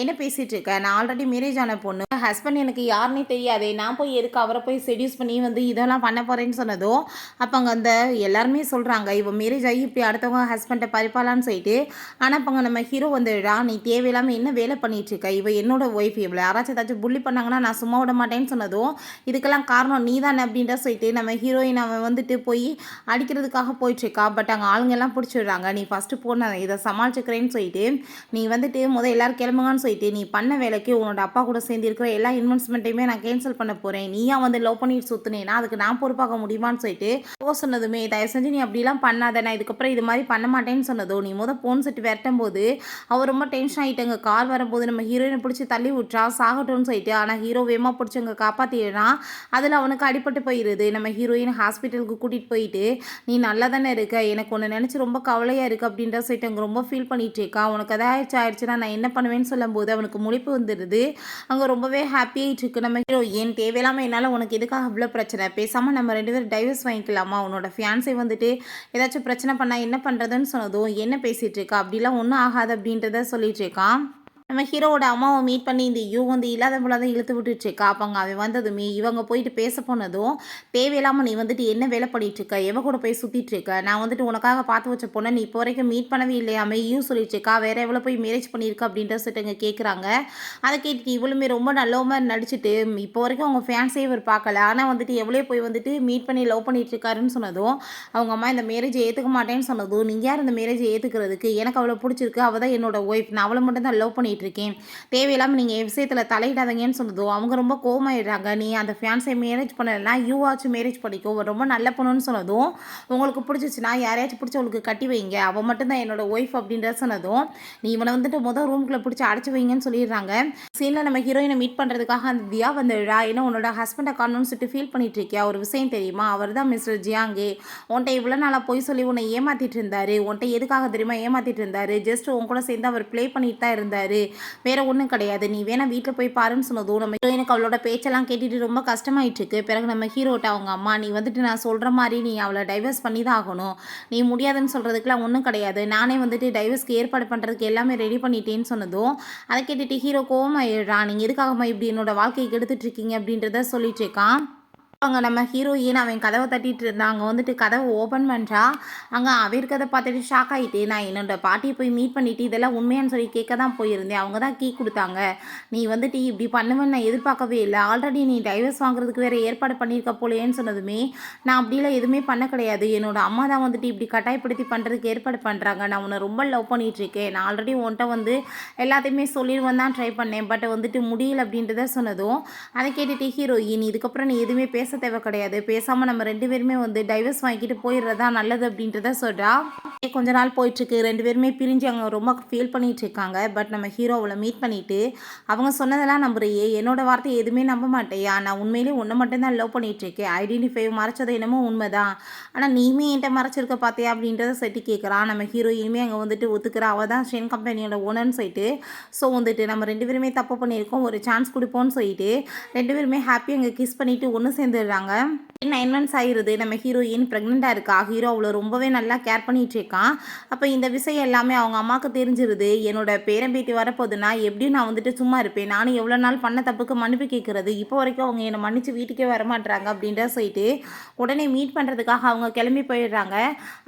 என்ன பேசிகிட்டு இருக்க, நான் ஆல்ரெடி மேரேஜ் ஆன பொண்ணு, ஹஸ்பண்ட் எனக்கு யாருன்னே தெரியாதே, நான் போய் எதுக்கு அவரை போய் செடியூஸ் பண்ணி வந்து இதெல்லாம் பண்ண போகிறேன்னு சொன்னதும் அப்போ அங்கே அந்த எல்லாருமே சொல்கிறாங்க இவன் மேரேஜ் ஆகி இப்படி அடுத்தவங்க ஹஸ்பண்டை பறிப்பாளான்னு சொல்லிட்டு. ஆனால் அப்போ அங்கே நம்ம ஹீரோ வந்துடுறா, நீ தேவையில்லாமல் என்ன வேலை பண்ணிட்டு இருக்க, இவ என்னோட ஒய்ஃப், இவ்வளோ யாராச்சும் ஏதாச்சும் புள்ளி பண்ணாங்கன்னா நான் சும்மா விட மாட்டேன்னு சொன்னதும் இதுக்கெல்லாம் காரணம் நீ தானே அப்படின்ற சொல்லிட்டு நம்ம ஹீரோயின் அவன் வந்துட்டு போய் அடிக்கிறதுக்காக போயிட்டுருக்கா. பட் அங்கே ஆளுங்கெல்லாம் பிடிச்சிடுறாங்க, நீ ஃபஸ்ட்டு போன இதை சமாளிச்சுக்கிறேன்னு சொல்லிட்டு நீ வந்துட்டு எல்லோரும் கிளம்புங்கன்னு சொல்லிட்டு நீ பண்ண வேலைக்கு உன்னோட அப்பா கூட சேர்ந்து இருக்கிற எல்லா இன்வெஸ்ட்மெண்ட்டையுமே நான் கேன்சல் பண்ண போகிறேன், நீயா வந்து லவ் பண்ணிட்டு சுற்றுனேன்னா அதுக்கு நான் பொறுப்பாக முடியுமான்னு சொல்லிட்டு சொன்னதுமே, தயவு செஞ்சு நீ அப்படிலாம் பண்ணாத, நான் இதுக்கப்புறம் இது மாதிரி பண்ண மாட்டேன்னு சொன்னதோ நீ போன்னு சொல்லிட்டு விரட்டும் போது அவர் ரொம்ப டென்ஷன் ஆகிட்டாங்க. கார் வரும்போது நம்ம ஹீரோயினை பிடிச்சி தள்ளி விட்றா சாகட்டும்னு சொல்லிட்டு. ஆனால் ஹீரோ வேகமாக பிடிச்சி அங்கே காப்பாற்றிடுறான். அதில் அவனுக்கு அடிபட்டு போயிடுது. நம்ம ஹீரோயின் ஹாஸ்பிட்டலுக்கு கூட்டிகிட்டு போயிட்டு நீ நல்லா தானே இருக்க, எனக்கு ஒன்று நினச்சி ரொம்ப கவலையாக இருக்குது அப்படின்ற சொல்லிட்டு அங்கே ரொம்ப ஃபீல் பண்ணிகிட்டு இருக்கா. உனக்கு எதாச்சும் ஆயிடுச்சுன்னா நான் என்ன பண்ணுவேன்னு சொல்லும்போது அவனுக்கு முழிப்பு வந்துடுது. அங்கே ரொம்பவே ஹாப்பியாகிட்டு இருக்கு. நம்ம ஹீரோயின் தேவையில்லாமல் என்னால் உனக்கு எதுக்காக அவ்வளோ பிரச்சனை, பேசாமல் நம்ம ரெண்டு பேரும் டைவர்ஸ் வாங்கிக்கலாமா, உன்னோட ஃபியான்ஸை வந்துட்டு ஏதாச்சும் பிரச்சனை பண்ணால் என்ன பண்ணுறதுன்னு சொன்னதும் என்ன பேசிகிட்டு இருக்கா, அப்படிலாம் ஒன்றும் ஆகாது அப்படின்றத சொல்லிட்டு இருக்கான். நம்ம ஹீரோவோட அம்மாவை மீட் பண்ணி இந்த யூ வந்து இல்லாத போலாத இழுத்து விட்டுட்ருக்கா. அப்போ அவன் வந்ததுமே இவங்க போயிட்டு பேச போனதும் தேவையில்லாமல் நீ வந்துட்டு என்ன வேலை பண்ணிகிட்ருக்க, எவ கூட போய் சுற்றிட்டுருக்க, நான் வந்துட்டு உனக்காக பார்த்து வச்ச பொண்ணை நீ இப்போ வரைக்கும் மீட் பண்ணவே இல்லையாமே, யூ சொல்லிட்டுருக்கா, வேறு எவ்வளோ போய் மேரேஜ் பண்ணியிருக்க அப்படின்ற சொல்லிட்டு கேட்குறாங்க. அதை கேட்டுட்டு இவளுமே ரொம்ப நல்ல மாதிரி நடிச்சுட்டு இப்போ வரைக்கும் அவங்க ஃபேன்ஸே இவர் பார்க்கல, ஆனால் வந்துட்டு எவ்வளோ போய் வந்துட்டு மீட் பண்ணி லவ் பண்ணிகிட்ருக்காருன்னு சொன்னதும் அவங்க அம்மா இந்த மேரேஜை ஏற்றுக்க மாட்டேன்னு சொன்னதும், நீங்கள் யார் இந்த மேரேஜை ஏற்றுக்கிறதுக்கு, எனக்கு அவ்வளோ பிடிச்சிருக்கு, அவள் தான் என்னோட ஒய்ஃப், நான் அவளை மட்டும் தான் லவ் பண்ணிட்டு இருக்கேன். தேவையில்லாமல் நீங்கள் என் விஷயத்தில் தலையிடாதீங்கன்னு சொன்னதும் அவங்க ரொம்ப கோவமாயிடுறாங்க. நீ அந்த ஃபியான்ஸை மேரேஜ் பண்ணலைன்னா யூவாச்சும் மேரேஜ் பண்ணிக்கோ, ரொம்ப நல்ல பொண்ணுன்னு சொன்னதும் உங்களுக்கு பிடிச்சிச்சுன்னா யாரையாச்சும் பிடிச்சவங்களுக்கு கட்டி வைங்க, அவள் மட்டும்தான் என்னோட ஒய்ஃப் அப்படின்ற சொன்னதும் நீ இவனை வந்துட்டு ரூம்குள்ளே பிடிச்சி அடைச்சி வைங்கன்னு சொல்லிடுறாங்க. சீனில் நம்ம ஹீரோயினை மீட் பண்ணுறதுக்காக அந்த தியா வந்துடுறா. ஏன்னா உன்னோட ஹஸ்பண்டை காணணும்னு சொல்லிட்டு ஃபீல் பண்ணிட்டு இருக்கியா, ஒரு விஷயம் தெரியுமா, அவர் தான் மிஸ்டர் ஜியாங்கே. உன்ட்ட இவ்வளோ நாளாக போய் சொல்லி உன்னை ஏமாற்றிட்டு இருந்தாரு. உன்ட்ட எதுக்காக தெரியுமா ஏமாற்றிட்டு இருந்தாரு, ஜஸ்ட் உன் கூட சேர்ந்து அவர் ப்ளே பண்ணிட்டு தான் இருந்தார், வேற ஒன்றும் கிடையாது. நீ வேணா வீட்டில் போய் பாருன்னு சொன்னதும் நம்ம ஹீரோயினுக்கு அவளோட பேச்செல்லாம் கேட்டுட்டு ரொம்ப கஷ்டமாயிட்டு இருக்கு. பிறகு நம்ம ஹீரோட்ட அவங்க அம்மா, நீ வந்துட்டு நான் சொல்கிற மாதிரி நீ அவளை டைவர்ஸ் பண்ணி தான் ஆகணும், நீ முடியாதுன்னு சொல்கிறதுக்குலாம் ஒன்றும் கிடையாது, நானே வந்துட்டு டைவர்ஸ்க்கு ஏற்பாடு பண்ணுறதுக்கு எல்லாமே ரெடி பண்ணிட்டேன்னு சொன்னதும் அதை கேட்டுட்டு ஹீரோ கோவமாயிடுறான். நீங்கள் எதுக்காகமா இப்படி என்னோட வாழ்க்கையை கெடுத்துட்டு இருக்கீங்க அப்படின்றத சொல்லிட்டு இருக்கான். அங்கே நம்ம ஹீரோயின் அவன் கதவை தட்டிட்டு இருந்தாங்க, வந்துட்டு கதவை ஓப்பன் பண்ணுறா. அங்கே அவ இருக்கிறத பார்த்துட்டு ஷாக் ஆகிட்டு, நான் என்னோட பாட்டியை போய் மீட் பண்ணிவிட்டு இதெல்லாம் உண்மையானு சொல்லி கேட்க தான் போயிருந்தேன், அவங்க தான் கீ கொடுத்தாங்க, நீ வந்துட்டு இப்படி பண்ணுவேன்னு நான் எதிர்பார்க்கவே இல்லை, ஆல்ரெடி நீ டைவர்ஸ் வாங்குறதுக்கு வேறு ஏற்பாடு பண்ணியிருக்க போலேன்னு சொன்னதுமே நான் அப்படிலாம் எதுவுமே பண்ண கிடையாது, என்னோட அம்மா தான் வந்துட்டு இப்படி கட்டாயப்படுத்தி பண்ணுறதுக்கு ஏற்பாடு பண்ணுறாங்க, நான் உன்னை ரொம்ப லவ் பண்ணிகிட்ருக்கேன், நான் ஆல்ரெடி உன்ட்ட வந்து எல்லாத்தையுமே சொல்லிடுவேன் தான் ட்ரை பண்ணேன், பட் வந்துட்டு முடியல அப்படின்றத சொன்னதும் அதை கேட்டுட்டு ஹீரோயின் இதுக்கப்புறம் நீ எதுவுமே பேச தேவை கிடையாது, பேசாமல் நம்ம 2 பேருமே வந்து டைவர்ஸ் வாங்கிட்டு போயிடுறதா நல்லது அப்படின்றத சொல்கிறா. கொஞ்ச நாள் போயிட்டுருக்கு, 2 பேருமே பிரிஞ்சு அவங்க ரொம்ப ஃபீல் பண்ணிகிட்டு இருக்காங்க. பட் நம்ம ஹீரோ அவளை மீட் பண்ணிவிட்டு அவங்க சொன்னதெல்லாம் நம்புறையே, என்னோட வார்த்தை எதுவுமே நம்ப மாட்டேயா, நான் உண்மையிலே உன்னை மட்டும்தான் லவ் பண்ணிகிட்ருக்கேன், ஐடென்டிஃபை மறைச்சது என்னமோ உண்மைதான், ஆனால் நீயுமே என்கிட்ட மறைச்சிருக்க பார்த்தியா அப்படின்றத சொல்லிட்டு கேட்குறான். நம்ம ஹீரோ இனிமேல் அங்கே வந்துட்டு ஒத்துக்கிறா, அவள் தான் ஷென் கம்பெனியோட ஓனர்னு சொல்லிட்டு. ஸோ வந்துட்டு நம்ம 2 பேருமே தப்பு பண்ணியிருக்கோம், ஒரு சான்ஸ் கொடுப்போம்னு சொல்லிட்டு 2 பேருமே ஹாப்பியாக அங்கே கிஸ் பண்ணிவிட்டு ஒன்று சேர்ந்துடுறாங்க. 9 months ஆகிருது. நம்ம ஹீரோயின் ப்ரெக்னெண்ட்டாக இருக்கா. ஹீரோ அவளை ரொம்பவே நல்லா கேர் பண்ணிகிட்டு இருக்கான். அப்போ இந்த விஷயம் எல்லாமே அவங்க அம்மாவுக்கு தெரிஞ்சிருது. என்னோட பேரம்பேத்தி வரப்போகுதுன்னா எப்படியும் நான் வந்துட்டு சும்மா இருப்பேன், நானும் எவ்வளோ நாள் பண்ண தப்புக்கு மன்னிப்பு கேட்குறது, இப்போ வரைக்கும் அவங்க என்னை மன்னிச்சு வீட்டுக்கே வரமாட்டுறாங்க அப்படின்ற சொல்லிட்டு உடனே மீட் பண்ணுறதுக்காக அவங்க கிளம்பி போயிடுறாங்க.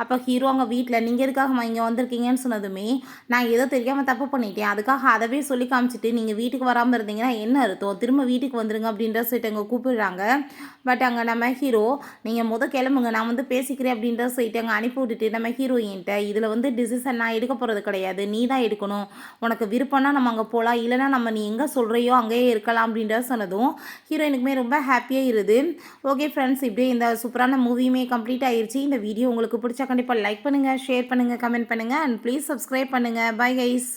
அப்போ ஹீரோ அவங்க வீட்டில் நீங்கள் எதுக்காக இங்கே வந்திருக்கீங்கன்னு சொன்னதுமே நான் ஏதோ தெரியாமல் தப்பு பண்ணிட்டேன், அதுக்காக அதவே சொல்லி காமிச்சிட்டு நீங்கள் வீட்டுக்கு வராமல் இருந்தீங்கன்னா என்ன அர்த்தம், திரும்ப வீட்டுக்கு வந்துருங்க அப்படின்ற சொல்லிட்டு அங்கே கூப்பிடுறாங்க. பட் அங்கே நம்ம ஹீரோ நீங்கள் கிளம்புங்க, நான் வந்து பேசிக்கிறேன் அப்படின்றத சொல்லிட்டு அங்கே அனுப்பி விட்டுட்டு நம்ம ஹீரோயின்ட்ட இதில் வந்து டிசிஷன் நான் எடுக்க போகிறது கிடையாது, நீ தான் எடுக்கணும், உனக்கு விருப்பம்னா நம்ம அங்கே போகலாம், இல்லைனா நம்ம நீ எங்கே சொல்கிறையோ அங்கேயே இருக்கலாம் அப்படின்றத சொன்னதும் ஹீரோயினுக்குமே ரொம்ப ஹாப்பியாக இருது. ஓகே ஃப்ரெண்ட்ஸ், இப்படியே இந்த சூப்பரான மூவியுமே கம்ப்ளீட் ஆயிடுச்சு. இந்த வீடியோ உங்களுக்கு பிடிச்சா கண்டிப்பாக லைக் பண்ணுங்கள், ஷேர் பண்ணுங்கள், கமெண்ட் பண்ணுங்கள் அண்ட் ப்ளீஸ் சப்ஸ்கிரைப் பண்ணுங்கள். Bye guys.